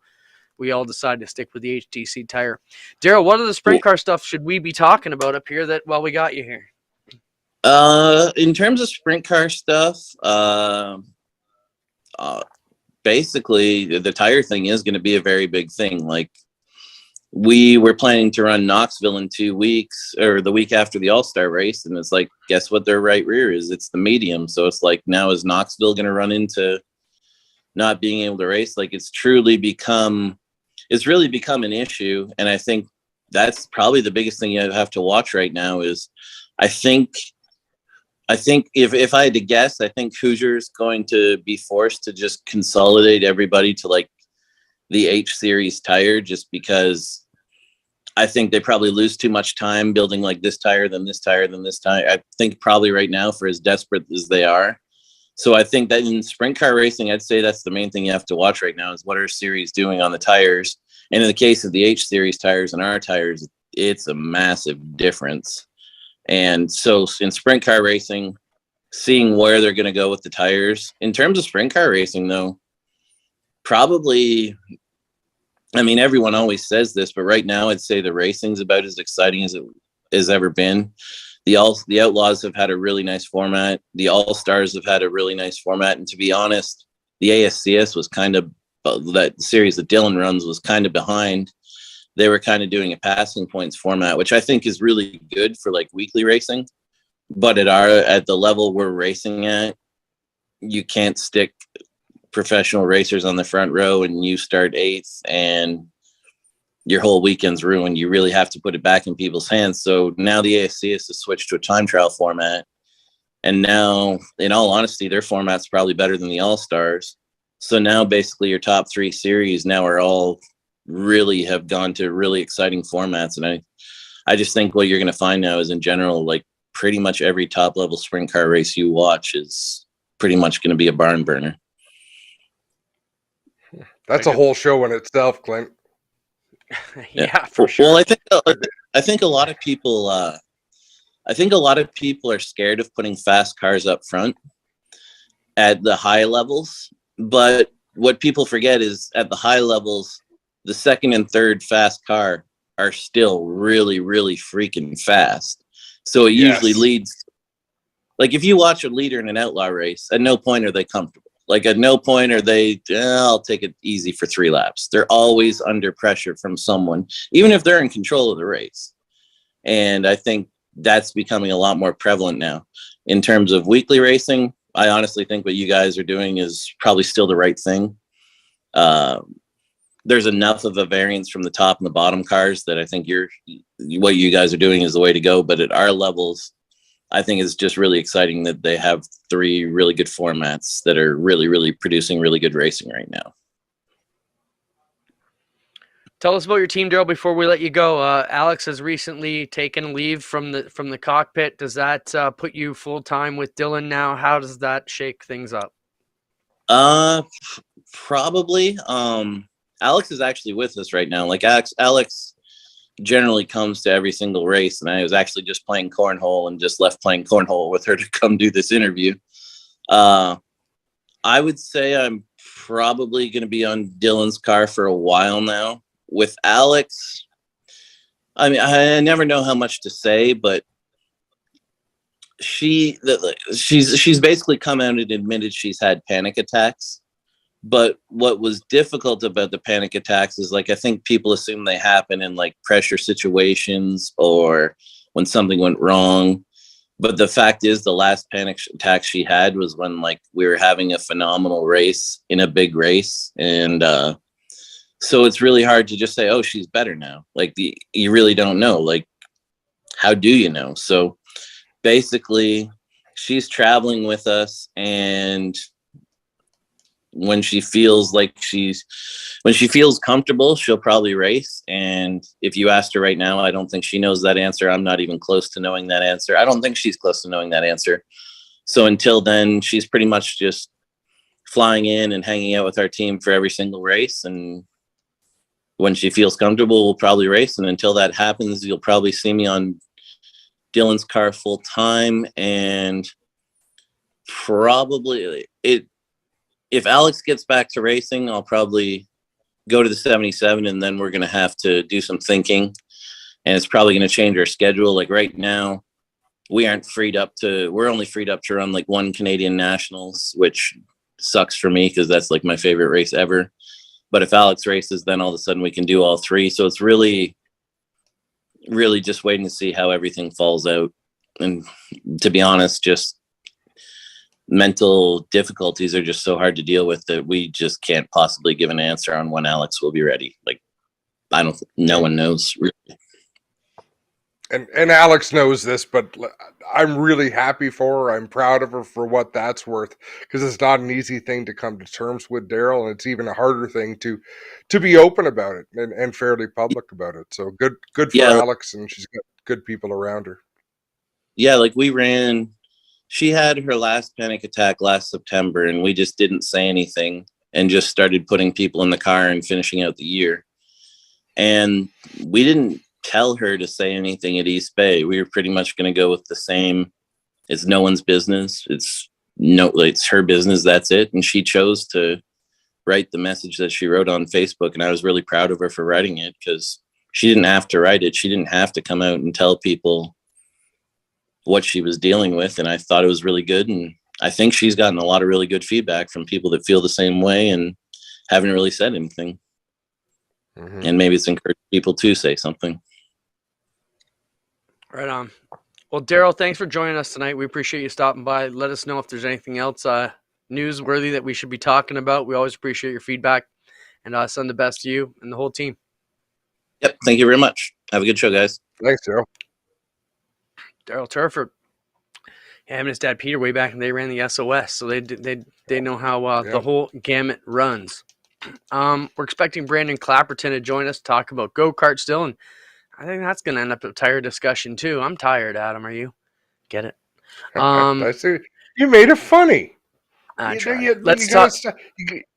we all decided to stick with the HTC tire. Daryl, what other sprint car stuff should we be talking about up here that while we got you here? In terms of sprint car stuff, basically the tire thing is going to be a very big thing. Like, we were planning to run Knoxville in 2 weeks or the week after the All-Star race. And it's like, guess what their right rear is? It's the medium. So it's like, now is Knoxville going to run into not being able to race? Like, it's really become an issue. And I think that's probably the biggest thing you have to watch right now is I think if I had to guess, I think Hoosier's going to be forced to just consolidate everybody to like the H series tire, just because I think they probably lose too much time building like this tire, then this tire, then this tire. I think probably right now, for as desperate as they are. So I think that in sprint car racing, I'd say that's the main thing you have to watch right now is what are series doing on the tires. And in the case of the H series tires and our tires, it's a massive difference. And so in sprint car racing, seeing where they're going to go with the tires. In terms of sprint car racing, though, probably, I mean, everyone always says this, but right now I'd say the racing's about as exciting as it has ever been. The Outlaws have had a really nice format. The All-Stars have had a really nice format. And to be honest, the ASCS was kind of, that series that Dylan runs was kind of behind. They were kind of doing a passing points format, which I think is really good for like weekly racing. But at the level we're racing at, you can't stick professional racers on the front row and you start 8th and your whole weekend's ruined. You really have to put it back in people's hands. So now the ASCS has switched to a time trial format. And now, in all honesty, their format's probably better than the All-Stars. So now basically your top 3 series now are all really have gone to really exciting formats. And I just think what you're going to find now is in general, like pretty much every top level sprint car race you watch is pretty much going to be a barn burner. That's a whole show in itself, Clint. Yeah, for sure. Well, I think a lot of people, are scared of putting fast cars up front at the high levels. But what people forget is at the high levels, the second and third fast car are still really, really freaking fast. So it usually leads, like if you watch a leader in an outlaw race, at no point are they comfortable. Like at no point are they, I'll take it easy for 3 laps. They're always under pressure from someone, even if they're in control of the race. And I think that's becoming a lot more prevalent now. In terms of weekly racing, I honestly think what you guys are doing is probably still the right thing. There's enough of a variance from the top and the bottom cars that I think what you guys are doing is the way to go. But at our levels, I think it's just really exciting that they have 3 really good formats that are really, really producing really good racing right now. Tell us about your team, Daryl, before we let you go. Alex has recently taken leave from the cockpit. Does that put you full time with Dylan now? How does that shake things up? Probably. Alex is actually with us right now. Like Alex generally comes to every single race, and I was actually just playing cornhole and just left playing cornhole with her to come do this interview. I would say I'm probably going to be on Dylan's car for a while now. With Alex, I mean, I never know how much to say, but she's basically come out and admitted she's had panic attacks. But what was difficult about the panic attacks is, like, I think people assume they happen in like pressure situations or when something went wrong. But the fact is, the last panic attack she had was when like we were having a phenomenal race in a big race, and So it's really hard to just say, oh, she's better now. Like you really don't know. Like, how do you know? So basically she's traveling with us, and when she feels comfortable, she'll probably race. And if you asked her right now, I don't think she knows that answer. I'm not even close to knowing that answer. I don't think she's close to knowing that answer. So until then, she's pretty much just flying in and hanging out with our team for every single race. And when she feels comfortable, we'll probably race. And until that happens, you'll probably see me on Dylan's car full time. And probably if Alex gets back to racing, I'll probably go to the 77, and then we're going to have to do some thinking, and it's probably going to change our schedule. Like right now, we're only freed up to run like one Canadian Nationals, which sucks for me because that's like my favorite race ever. But if Alex races, then all of a sudden we can do all three. So it's really, really just waiting to see how everything falls out. And to be honest, just mental difficulties are just so hard to deal with that we just can't possibly give an answer on when Alex will be ready. Like, no one knows really. And Alex knows this, but I'm really happy for her. I'm proud of her for what that's worth, because it's not an easy thing to come to terms with, Daryl, and it's even a harder thing to be open about it and fairly public about it. So good for Alex, and she's got good people around her. Yeah, like she had her last panic attack last September, and we just didn't say anything and just started putting people in the car and finishing out the year. And we didn't tell her to say anything at East Bay. We were pretty much going to go with the same. It's no one's business. It's her business. That's it. And she chose to write the message that she wrote on Facebook. And I was really proud of her for writing it, because she didn't have to write it. She didn't have to come out and tell people what she was dealing with. And I thought it was really good. And I think she's gotten a lot of really good feedback from people that feel the same way and haven't really said anything. Mm-hmm. And maybe it's encouraged people to say something. Right on. Well, Daryl, thanks for joining us tonight. We appreciate you stopping by. Let us know if there's anything else newsworthy that we should be talking about. We always appreciate your feedback, and send the best to you and the whole team. Yep. Thank you very much. Have a good show, guys. Thanks, Daryl. Daryl Turford. Him and his dad Peter, way back, and they ran the SOS, so they know how the whole gamut runs. We're expecting Brandon Clapperton to join us to talk about go-kart still, and I think that's going to end up a tire discussion too. I'm tired, Adam. Are you? Get it? I see. You made it funny. Let's talk.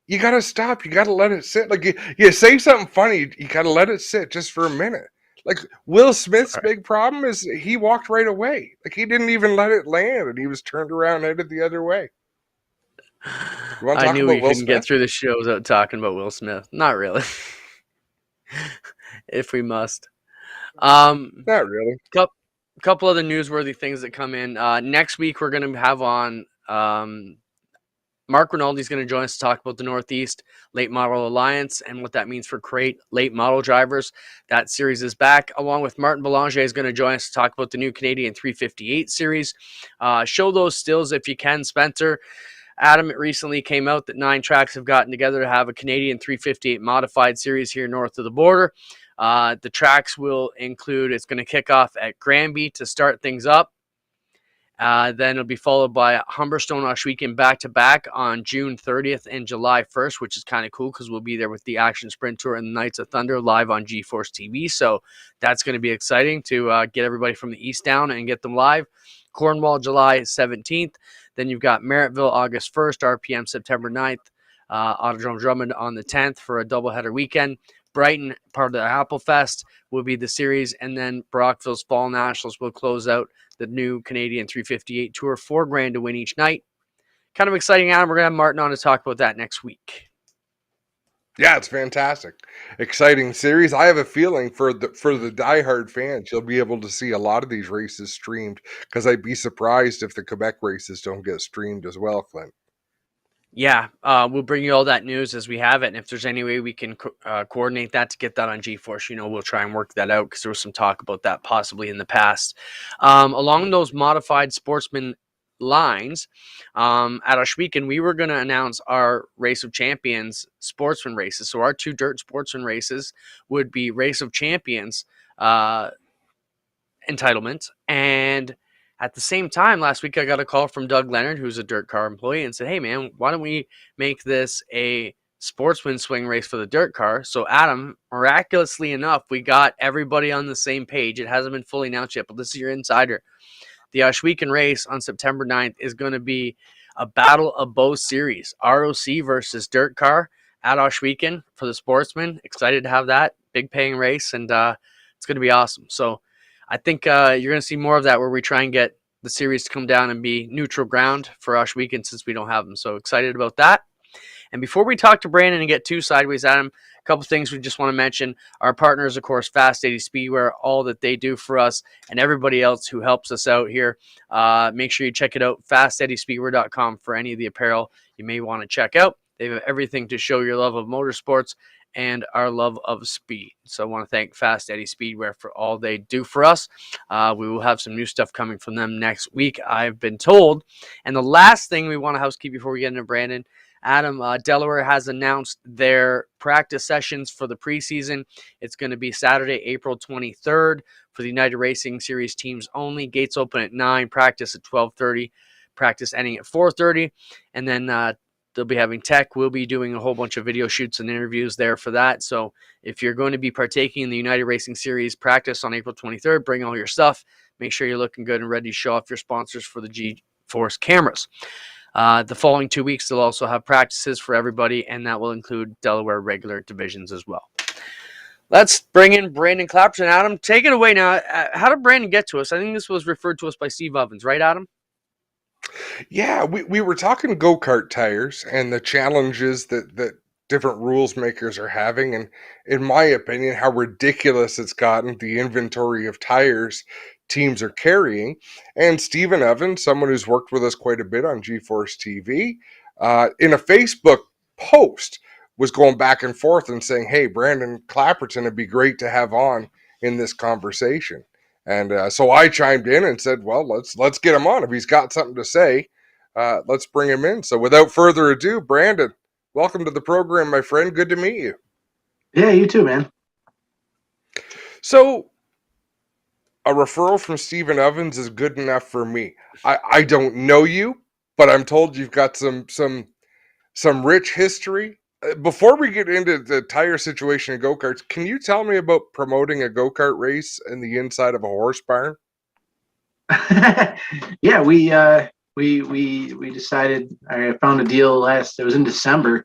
You gotta stop. You gotta let it sit. Like you say something funny, you gotta let it sit just for a minute. Like Will Smith's big problem is he walked right away. Like he didn't even let it land, and he was turned around and headed the other way. I knew we couldn't get through the show without talking about Will Smith. Not really. If we must. Not really. Couple other newsworthy things that come in. Next week we're going to have on Mark Rinaldi's going to join us to talk about the Northeast Late Model Alliance and what that means for crate late model drivers. That series is back, along with Martin Belanger is going to join us to talk about the new Canadian 358 series. Show those stills if you can, Spencer. Adam, it recently came out that 9 tracks have gotten together to have a Canadian 358 modified series here north of the border. The tracks will include, it's going to kick off at Granby to start things up. Then it'll be followed by Humberstone Ohsweken back-to-back on June 30th and July 1st, which is kind of cool because we'll be there with the Action Sprint Tour and the Knights of Thunder live on GeForce TV. So that's going to be exciting to get everybody from the East down and get them live. Cornwall, July 17th. Then you've got Merrittville, August 1st, RPM September 9th, Autodrome Drummond on the 10th for a doubleheader weekend. Brighton, part of the Apple Fest, will be the series, and then Brockville's Fall Nationals will close out the new Canadian 358 Tour, $4,000 to win each night. Kind of exciting, Adam. We're going to have Martin on to talk about that next week. Yeah, it's fantastic. Exciting series. I have a feeling for the diehard fans, you'll be able to see a lot of these races streamed, because I'd be surprised if the Quebec races don't get streamed as well, Clint. Yeah, we'll bring you all that news as we have it, and if there's any way we can coordinate that to get that on GeForce, we'll try and work that out, because there was some talk about that possibly in the past. Along those modified sportsman lines. At Oshweekend, we were going to announce our Race of Champions sportsman races. So our 2 dirt sportsman races would be Race of Champions entitlements. And at the same time, last week I got a call from Doug Leonard, who's a dirt car employee, and said, hey, man, why don't we make this a sportsman swing race for the dirt car? So, Adam, miraculously enough, we got everybody on the same page. It hasn't been fully announced yet, but this is your insider. The Oshweekend race on September 9th is going to be a Battle of Bow Series, ROC versus dirt car at Oshweekend for the sportsman. Excited to have that big paying race, and it's going to be awesome. So I think you're going to see more of that, where we try and get the series to come down and be neutral ground for Oshweekend, since we don't have them. So excited about that. And before we talk to Brandon and get too sideways at him, a couple things we just want to mention. Our partners, of course, Fast 80 Speedwear, all that they do for us, and everybody else who helps us out here. Make sure you check it out, fast80speedwear.com, for any of the apparel you may want to check out. They have everything to show your love of motorsports and our love of speed. So I want to thank Fast Eddie Speedwear for all they do for us. We will have some new stuff coming from them next week, I've been told. And the last thing we want to housekeep before we get into Brandon, Adam, Delaware has announced their practice sessions for the preseason. It's going to be Saturday, April 23rd for the United Racing Series teams only. Gates open at 9, practice at 12:30, practice ending at 4:30. And then they'll be having tech. We'll be doing a whole bunch of video shoots and interviews there for that. So if you're going to be partaking in the United Racing Series practice on April 23rd, bring all your stuff. Make sure you're looking good and ready to show off your sponsors for the G-Force cameras. The following 2 weeks, they'll also have practices for everybody, and that will include Delaware regular divisions as well. Let's bring in Brandon Clapperton. Adam, take it away now. How did Brandon get to us? I think this was referred to us by Steve Ovens, right, Adam? Yeah, we were talking go-kart tires and the challenges that different rules makers are having, and in my opinion, how ridiculous it's gotten, the inventory of tires teams are carrying. And Stephen Evans, someone who's worked with us quite a bit on G-Force TV, in a Facebook post was going back and forth and saying, hey, Brandon Clapperton would be great to have on in this conversation. And so I chimed in and said, well, let's get him on. If he's got something to say, let's bring him in. So without further ado, Brandon, welcome to the program, my friend. Good to meet you. Yeah, you too, man. So a referral from Stephen Evans is good enough for me. I don't know you, but I'm told you've got some rich history. Before we get into the tire situation in go-karts, can you tell me about promoting a go-kart race in the inside of a horse barn? Yeah, we decided. I found a deal it was in December,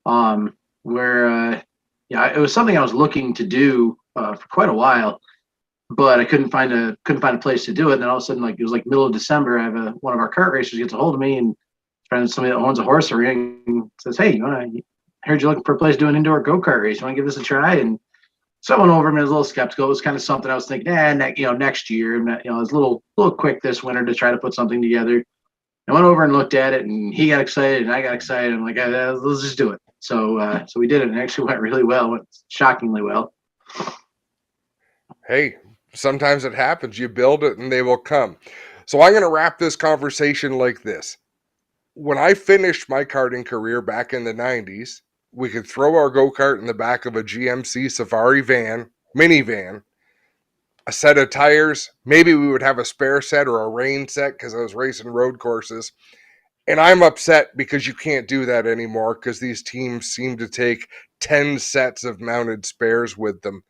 where it was something I was looking to do for quite a while, but I couldn't find a place to do it. And then all of a sudden, it was middle of December, I have one of our kart racers gets a hold of me and friend somebody that owns a horse ring and says, hey, I heard you're looking for a place to do an indoor go-kart race. You want to give this a try? And so I went over and I was a little skeptical. It was kind of something I was thinking, next year. And I was a little quick this winter to try to put something together. I went over and looked at it, and he got excited, and I got excited. I'm like, let's just do it. So we did it, and it actually went really well. It went shockingly well. Hey, sometimes it happens. You build it, and they will come. So I'm going to wrap this conversation like this. When I finished my karting career back in the 90s, we could throw our go-kart in the back of a GMC Safari minivan, a set of tires. Maybe we would have a spare set or a rain set because I was racing road courses. And I'm upset because you can't do that anymore because these teams seem to take 10 sets of mounted spares with them.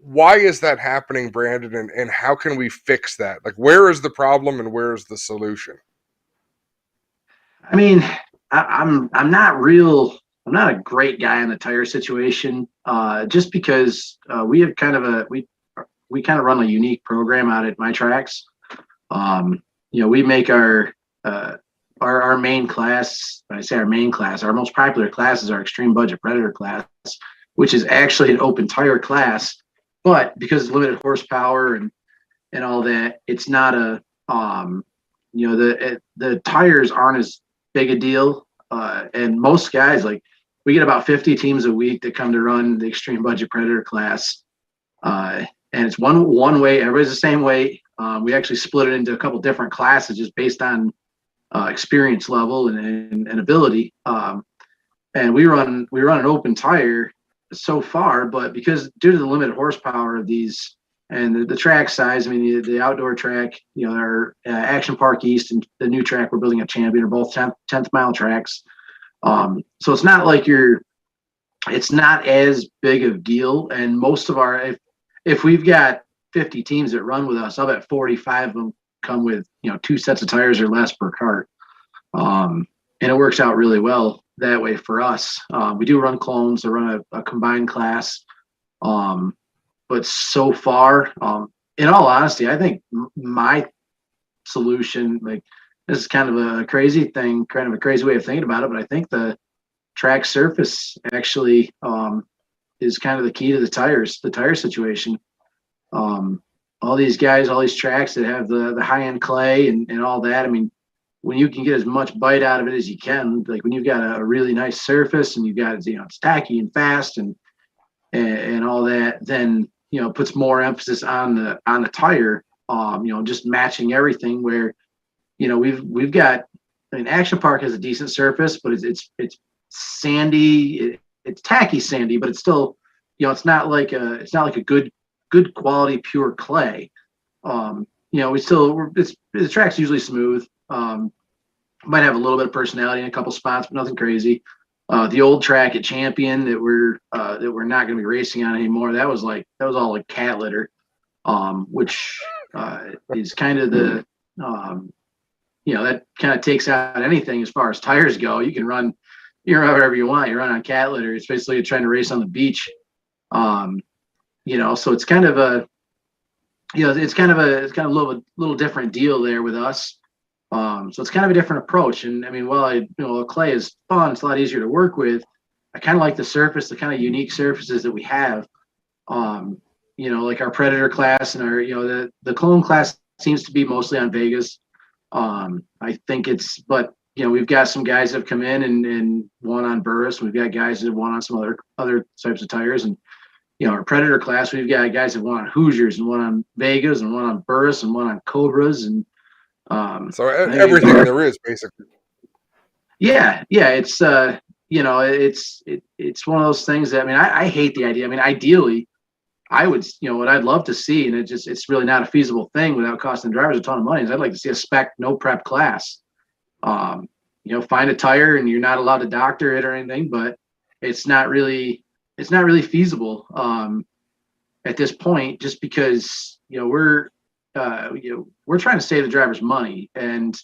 Why is that happening, Brandon? And how can we fix that? Where is the problem and where is the solution? I mean, I'm not a great guy in the tire situation, just because we have we kind of run a unique program out at my tracks. We make our main class. When I say our main class, our most popular class is our extreme budget predator class, which is actually an open tire class, but because it's limited horsepower and all that, it's not the tires aren't as big a deal. And most guys, we get about 50 teams a week that come to run the extreme budget predator class. And it's one way, everybody's the same weight. We actually split it into a couple different classes just based on experience level and ability. And we run an open tire so far, but because due to the limited horsepower of these and the track size, I mean the outdoor track, our Action Park East and the new track we're building at Champion are both 10th mile tracks. So it's not like it's not as big of a deal. And most of if we've got 50 teams that run with us, I'll bet 45 of them come with 2 sets of tires or less per cart. And it works out really well that way for us. We do run clones or run a combined class. But so far, in all honesty, I think my solution, like this is kind of a crazy thing, kind of a crazy way of thinking about it, but I think the track surface actually is kind of the key to the tire situation. All these guys, all these tracks that have the high-end clay and all that, I mean, when you can get as much bite out of it as you can, like when you've got a really nice surface and you've got it's tacky and fast and all that, then it puts more emphasis on the tire. Just matching everything. Where we've got. I mean, Action Park has a decent surface, but it's sandy. It's tacky sandy, but it's still it's not like a good quality pure clay. The track's usually smooth. Might have a little bit of personality in a couple spots, but nothing crazy. The old track at Champion that we're not going to be racing on anymore, that was all like cat litter, which is kind of the that kind of takes out anything as far as tires go. You can run whatever you want. You run on cat litter. It's basically trying to race on the beach. So it's kind of a little different deal there with us. So it's kind of a different approach. And I mean, clay is fun. It's a lot easier to work with. I kind of like the surface, the kind of unique surfaces that we have. Like our Predator class and our, the clone class seems to be mostly on Vegas. I think but we've got some guys that have come in and won on Burris. We've got guys that have won on some other types of tires. And, our Predator class, we've got guys that won on Hoosiers and won on Vegas and won on Burris and won on Cobras. And, so everything there is basically. Yeah. It's, it's one of those things that, I mean, I hate the idea. I mean, ideally I would, what I'd love to see, and it's really not a feasible thing without costing drivers a ton of money, is I'd like to see a spec no prep class. Find a tire and you're not allowed to doctor it or anything, but it's not really feasible at this point, just because, we're trying to save the drivers money, and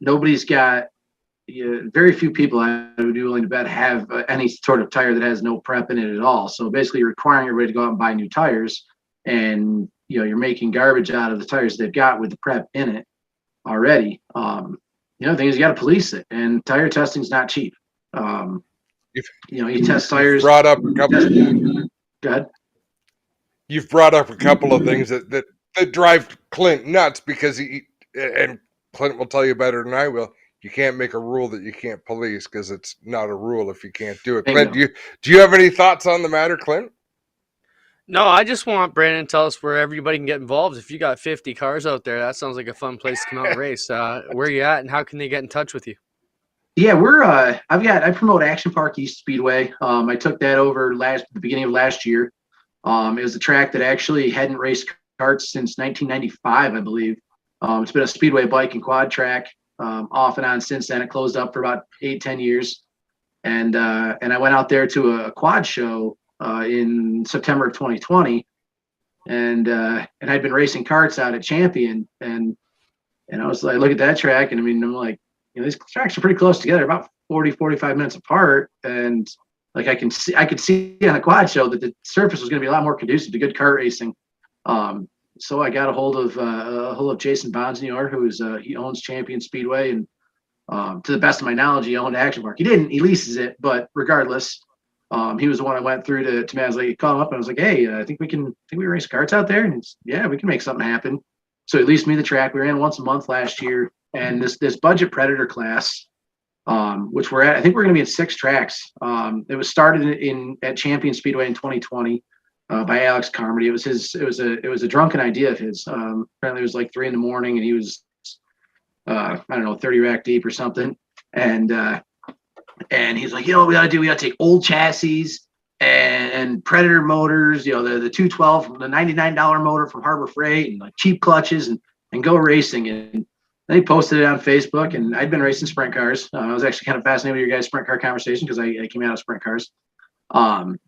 nobody's got, very few people I would be willing to bet have any sort of tire that has no prep in it at all. So basically you're requiring everybody to go out and buy new tires, and you're making garbage out of the tires they've got with the prep in it already. The thing is, you got to police it, and tire testing is not cheap. You test tires. Brought up a couple. Go ahead. You've brought up a couple of things that drive Clint nuts, because and Clint will tell you better than I will. You can't make a rule that you can't police, because it's not a rule if you can't do it. Clint, do you have any thoughts on the matter, Clint? No, I just want Brandon to tell us where everybody can get involved. If you got 50 cars out there, that sounds like a fun place to come out and race. Where are you at, and how can they get in touch with you? Yeah, I promote Action Park East Speedway. I took that over the beginning of last year. It was a track that actually hadn't raced karts since 1995, I believe. It's been a speedway bike and quad track off and on since then. It closed up for about 8-10 years. And I went out there to a quad show in September of 2020, and I'd been racing karts out at Champion, and I was like, look at that track, and I mean, I'm like, these tracks are pretty close together, about 40-45 minutes apart, and like I could see on a quad show that the surface was going to be a lot more conducive to good kart racing. So I got a hold of Jason Bonsignor, he owns Champion Speedway, and to the best of my knowledge, he owned Action Park. He didn't. He leases it, but regardless, he was the one I went through to me. I was like, call him up, and I was like, hey, I think we race karts out there, and he's, yeah, we can make something happen. So he leased me the track. We ran once a month last year, and this budget Predator class, which I think we're going to be in 6 tracks. It was started at Champion Speedway in 2020. by Alex Carmody. It was it was a drunken idea of his. Apparently it was like 3 a.m, and he was I don't know, 30 rack deep or something. And he's like, we gotta take old chassis and Predator motors, the 212, the $99 motor from Harbor Freight, and like cheap clutches, and go racing. And then he posted it on Facebook, and I'd been racing sprint cars. I was actually kind of fascinated with your guys' sprint car conversation because I came out of sprint cars. And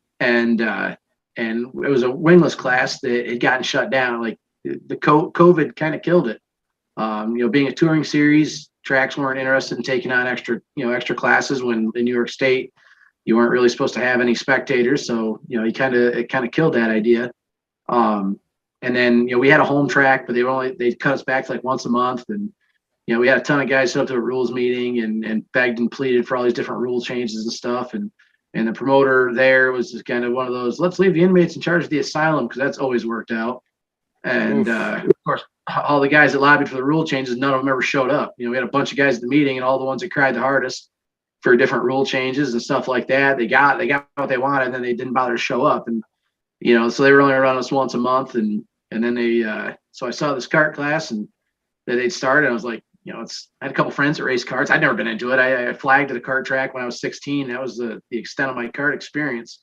it was a wingless class that had gotten shut down. Like the COVID kind of killed it. Being a touring series, tracks weren't interested in taking on extra classes when in New York State you weren't really supposed to have any spectators. So, it kind of killed that idea. And then, we had a home track, but they cut us back to like once a month. And, we had a ton of guys show up to a rules meeting and begged and pleaded for all these different rule changes and stuff. And the promoter there was just kind of one of those, let's leave the inmates in charge of the asylum, because that's always worked out. And of course, all the guys that lobbied for the rule changes, none of them ever showed up. We had a bunch of guys at the meeting, and all the ones that cried the hardest for different rule changes and stuff like that, they got what they wanted, and then they didn't bother to show up. And so they were only around us once a month, and then they so I saw this kart class and that they'd started. And I was like, I had a couple friends that race karts. I'd never been into it. I flagged at a kart track when I was 16. That was the extent of my kart experience.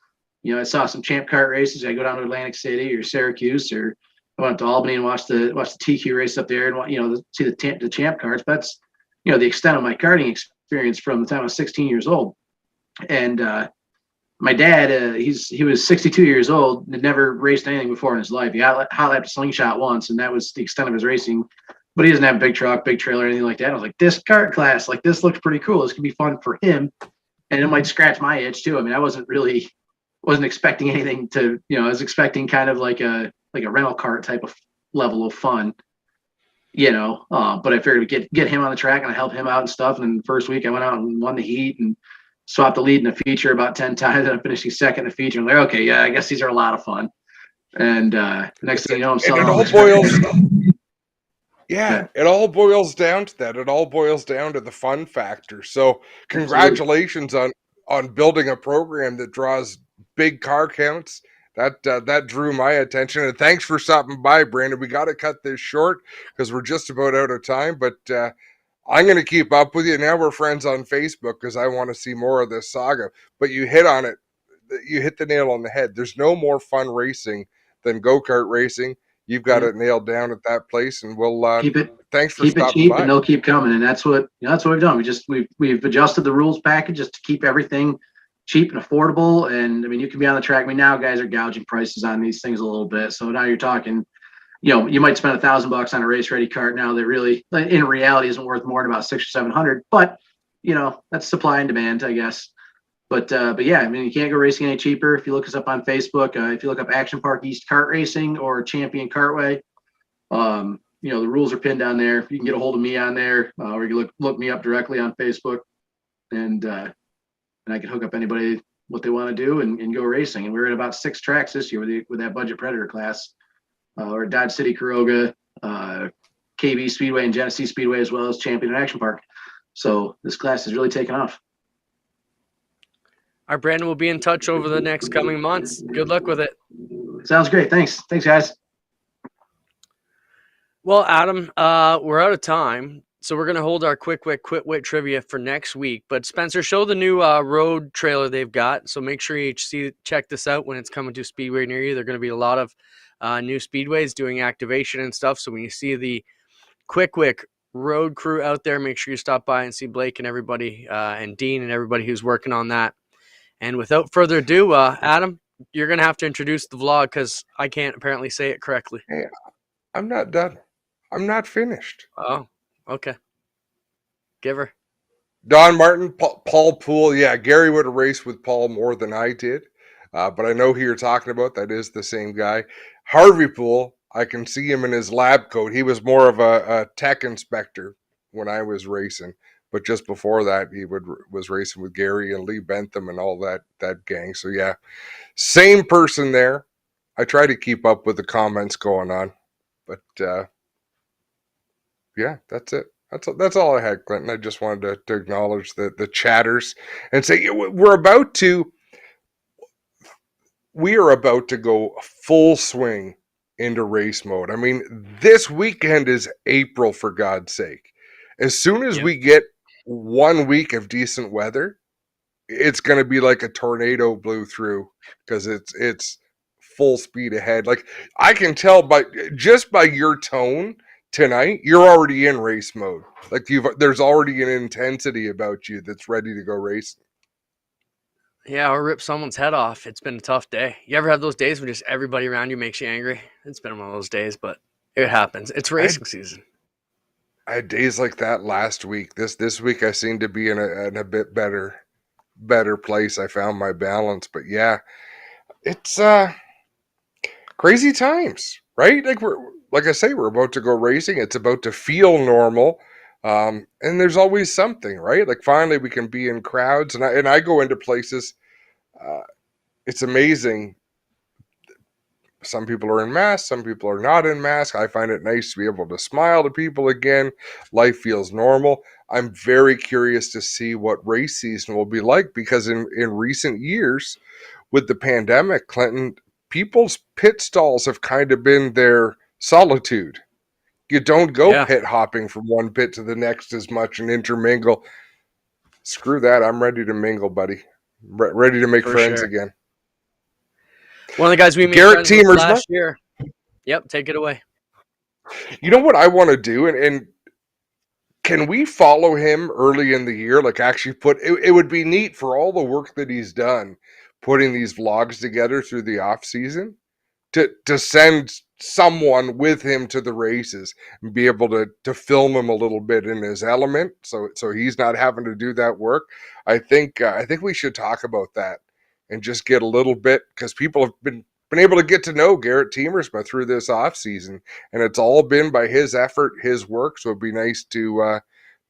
I saw some champ kart races. I go down to Atlantic City or Syracuse, or I went to Albany and watched the TQ race up there, and see the champ karts. But that's the extent of my karting experience from the time I was 16 years old. And my dad, he was 62 years old, had never raced anything before in his life. He hot lapped a slingshot once, and that was the extent of his racing. But he doesn't have a big truck, big trailer, anything like that. I was like, this kart class, like, this looks pretty cool. This could be fun for him, and it might scratch my itch too. I mean, I wasn't expecting anything to, I was expecting kind of like a rental cart type of level of fun, but I figured we'd get him on the track and I help him out and stuff. And then the first week I went out and won the heat and swapped the lead in the feature about 10 times, and I'm finishing second in the feature. I'm like, okay, yeah, I guess these are a lot of fun. And next thing you know, I'm selling all it all boils down to that. It all boils down to the fun factor. So congratulations on building a program that draws big car counts. That drew my attention. And thanks for stopping by, Brandon. We got to cut this short because we're just about out of time. But I'm going to keep up with you. Now we're friends on Facebook because I want to see more of this saga. But you hit on it. You hit the nail on the head. There's no more fun racing than go-kart racing. You've got it nailed down at that place, and we'll thanks for stopping cheap, by. and they'll keep coming. And that's what we've done. We've adjusted the rules package just to keep everything cheap and affordable. And I mean, you can be on the track. I mean, now guys are gouging prices on these things a little bit. So now you're talking, you might spend $1,000 on a race ready kart now that really, in reality, isn't worth more than about $600 or $700. But that's supply and demand, I guess. But yeah, I mean, you can't go racing any cheaper. If you look us up on Facebook, if you look up Action Park East Kart Racing or Champion Kartway, the rules are pinned down there. You can get a hold of me on there, or you can look me up directly on Facebook, and I can hook up anybody what they want to do and go racing. And we're at about 6 tracks this year with that budget Predator class. We're at Dodge City, Caroga, KV Speedway, and Genesee Speedway, as well as Champion and Action Park. So this class has really taken off. Our Brandon will be in touch over the next coming months. Good luck with it. Sounds great. Thanks, guys. Well, Adam, we're out of time, so we're going to hold our quick wit trivia for next week. But Spencer, show the new road trailer they've got. So make sure you check this out when it's coming to a speedway near you. There are going to be a lot of new speedways doing activation and stuff. So when you see the quick road crew out there, make sure you stop by and see Blake and everybody, and Dean and everybody who's working on that. And without further ado, Adam, you're going to have to introduce the vlog because I can't apparently say it correctly. Hey, I'm not done. I'm not finished. Oh, okay. Give her. Don Martin, Paul Poole. Yeah, Gary would have raced with Paul more than I did. But I know who you're talking about. That is the same guy. Harvey Poole, I can see him in his lab coat. He was more of a tech inspector when I was racing. But just before that, he was racing with Gary and Lee Bentham and all that gang. So, yeah, same person there. I try to keep up with the comments going on. But, yeah, that's it. That's all I had, Clinton. I just wanted to acknowledge the chatters and say we're about to we are about to go full swing into race mode. I mean, this weekend is April, for God's sake. As soon as Yep. we get 1 week of decent weather, it's going to be like a tornado blew through, because it's full speed ahead. Like, I can tell by your tone tonight, you're already in race mode. Like, there's already an intensity about you that's ready to go racing. Yeah, or rip someone's head off. It's been a tough day. You ever have those days when just everybody around you makes you angry? It's been one of those days, but it happens. It's racing season. I had days like that last week. This week I seem to be in a bit better place. I found my balance, but yeah, it's crazy times, right? Like I say, we're about to go racing. It's about to feel normal. And there's always something, right? Like, finally we can be in crowds, and I go into places. It's amazing. Some people are in masks, some people are not in masks. I find it nice to be able to smile to people again. Life feels normal. I'm very curious to see what race season will be like, because in recent years with the pandemic, Clinton, people's pit stalls have kind of been their solitude. You don't go pit hopping from one pit to the next as much and intermingle. Screw that. I'm ready to mingle, buddy. Ready to make friends again. One of the guys we made Garrett friends with Teamers last year. Yep, take it away. You know what I want to do, and can we follow him early in the year? Like, actually it would be neat for all the work that he's done putting these vlogs together through the off season, to send someone with him to the races and be able to film him a little bit in his element, so he's not having to do that work. I think we should talk about that and just get a little bit, because people have been able to get to know Garrett Teamers through this off season, and it's all been by his effort, his work. So it'd be nice to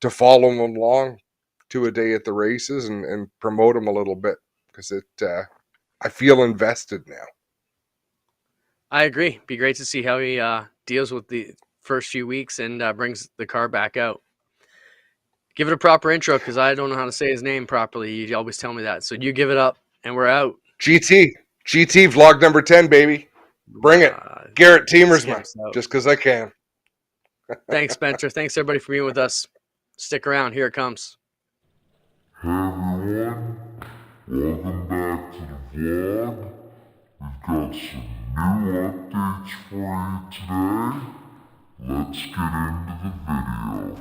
follow him along to a day at the races and promote him a little bit, because I feel invested now. I agree. Be great to see how he deals with the first few weeks and brings the car back out. Give it a proper intro, because I don't know how to say his name properly. You always tell me that. So you give it up, and we're out. GT vlog number 10, baby. Bring it. Garrett Teamers, just because I can. Thanks, Spencer. Thanks, everybody, for being with us. Stick around. Here it comes. Hey, everyone. Welcome back to the vlog. We've got some new updates for you today. Let's get into the video.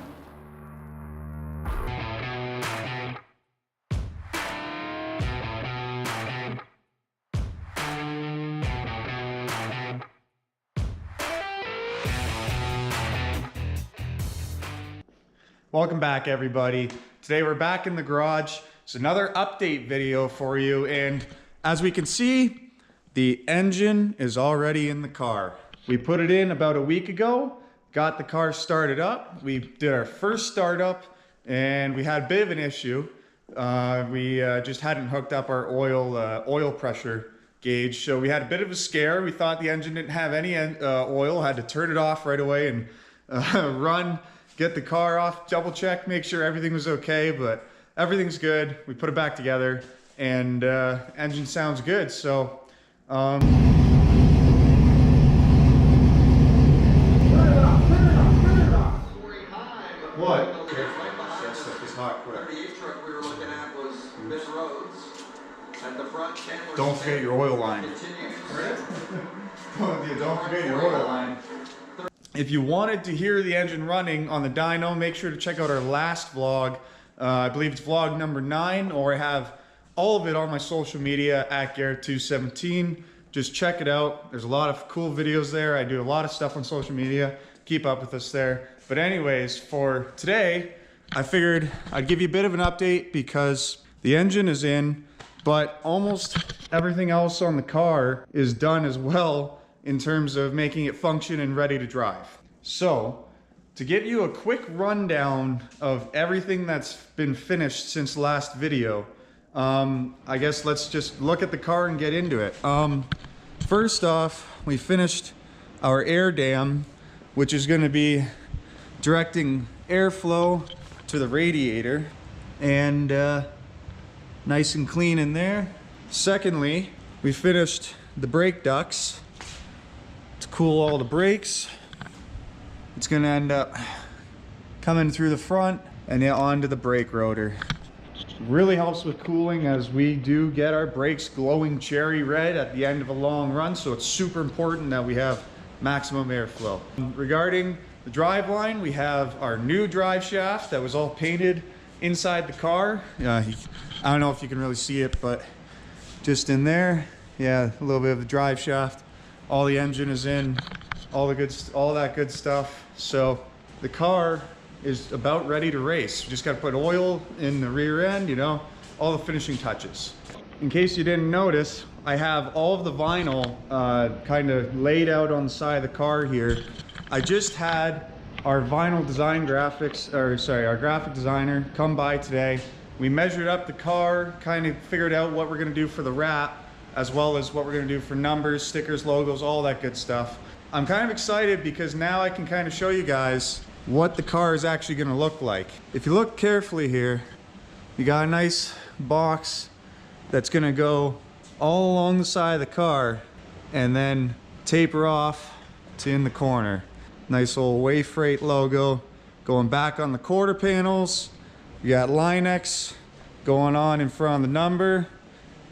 Welcome back, everybody. Today we're back in the garage. It's another update video for you, and as we can see, the engine is already in the car. We put it in about a week ago, got the car started up. We did our first startup, and we had a bit of an issue. We just hadn't hooked up our oil pressure gauge, so we had a bit of a scare. We thought the engine didn't have any oil, had to turn it off right away and run, get the car off, double check, make sure everything was okay, but everything's good. We put it back together, and engine sounds good. So what? That stuff is hot quick. Don't forget your oil line. Don't forget your oil line. If you wanted to hear the engine running on the dyno, make sure to check out our last vlog. I believe it's vlog number 9, or I have all of it on my social media at Garrett217. Just check it out. There's a lot of cool videos there. I do a lot of stuff on social media. Keep up with us there. But anyways, for today, I figured I'd give you a bit of an update, because the engine is in, but almost everything else on the car is done as well, in terms of making it function and ready to drive. So, to give you a quick rundown of everything that's been finished since last video, I guess let's just look at the car and get into it. First off, we finished our air dam, which is going to be directing airflow to the radiator, and nice and clean in there. Secondly, we finished the brake ducts to cool all the brakes. It's gonna end up coming through the front and then onto the brake rotor. Really helps with cooling, as we do get our brakes glowing cherry red at the end of a long run, so it's super important that we have maximum airflow. Regarding the drive line, we have our new drive shaft that was all painted inside the car. I don't know if you can really see it, but just in there, yeah, a little bit of the drive shaft. All the engine is in, all that good stuff. So the car is about ready to race. We just got to put oil in the rear end, you know, all the finishing touches. In case you didn't notice, I have all of the vinyl kind of laid out on the side of the car here. I just had our vinyl design our graphic designer come by today. We measured up the car, kind of figured out what we're gonna do for the wrap, as well as what we're gonna do for numbers, stickers, logos, all that good stuff. I'm kind of excited because now I can kind of show you guys what the car is actually going to look like. If you look carefully here, you got a nice box that's going to go all along the side of the car and then taper off to in the corner. Nice old Way Freight logo going back on the quarter panels. You got Linex going on in front of the number,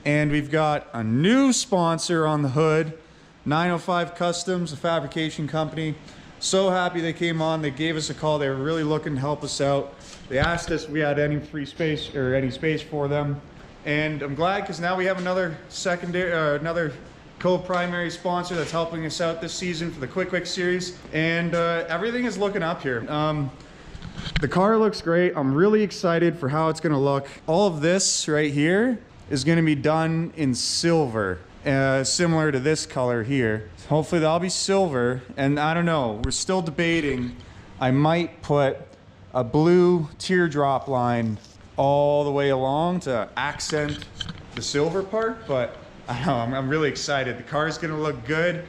and we've got a new sponsor on the hood, 905 Customs, a fabrication company. So happy they came on. They gave us a call. They were really looking to help us out. They asked us if we had any free space or any space for them, and I'm glad because now we have another another co-primary sponsor that's helping us out this season for the Quick series, and everything is looking up here. The car looks great. I'm really excited for how it's going to look. All of this right here is going to be done in silver. Similar to this color here. Hopefully that'll be silver, and I don't know, we're still debating. I might put a blue teardrop line all the way along to accent the silver part, but I don't know, I'm really excited. The car's gonna look good.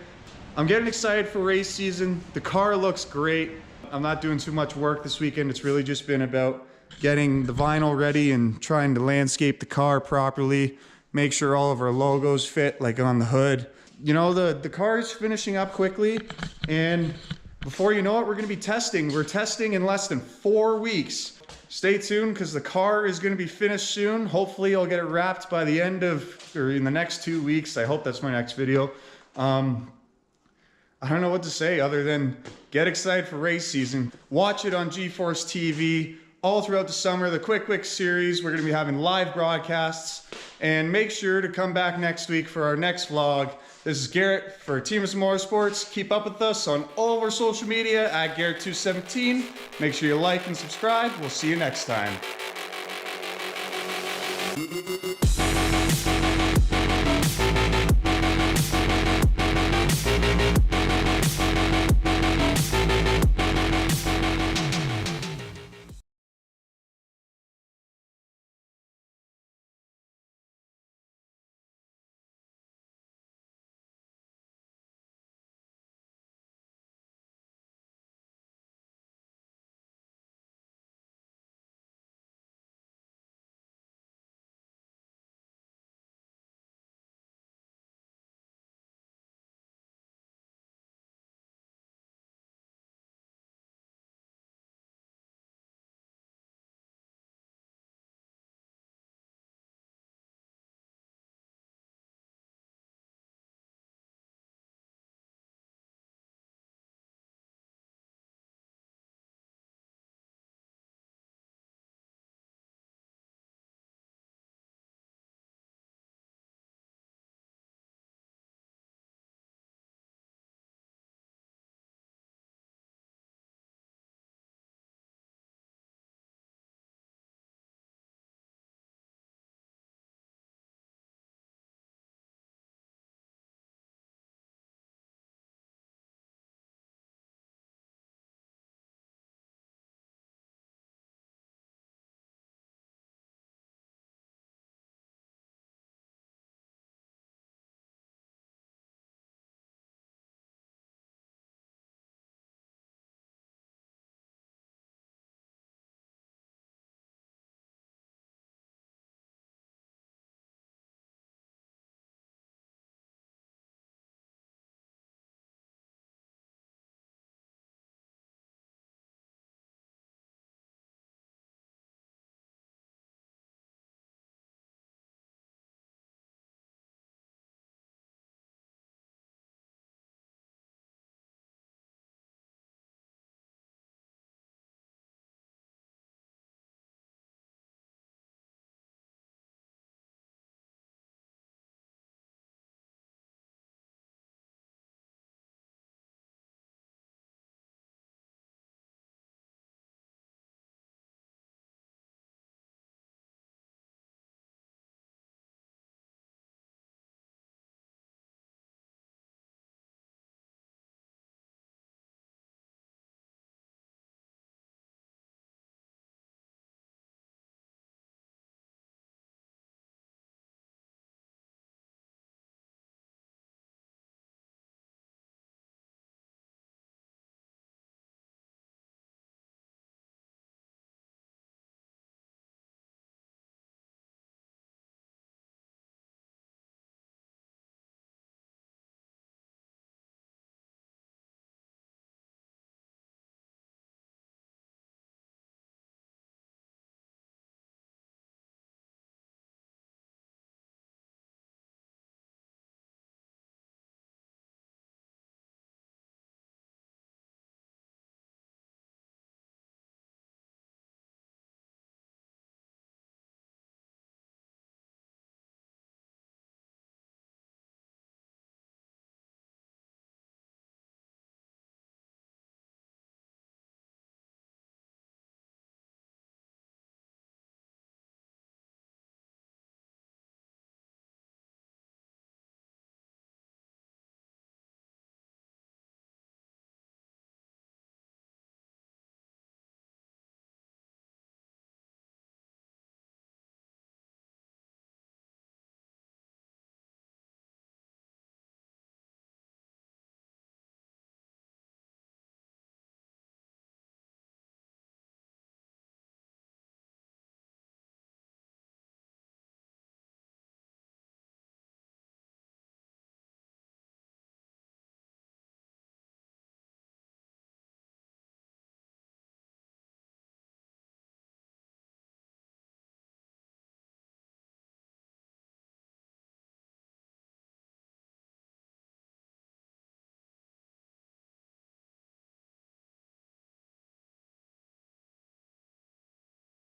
I'm getting excited for race season. The car looks great. I'm not doing too much work this weekend. It's really just been about getting the vinyl ready and trying to landscape the car properly. Make sure all of our logos fit, like on the hood. You know, the car is finishing up quickly, and before you know it, we're gonna be testing. We're testing in less than 4 weeks. Stay tuned, because the car is gonna be finished soon. Hopefully I'll get it wrapped by the end of, or in the next 2 weeks. I hope that's my next video. I don't know what to say other than get excited for race season. Watch it on GeForce TV. All throughout the summer, the Quick series, we're gonna be having live broadcasts, and make sure to come back next week for our next vlog. This is Garrett for Teamers Motorsports. Keep up with us on all of our social media at Garrett217. Make sure you like and subscribe. We'll see you next time.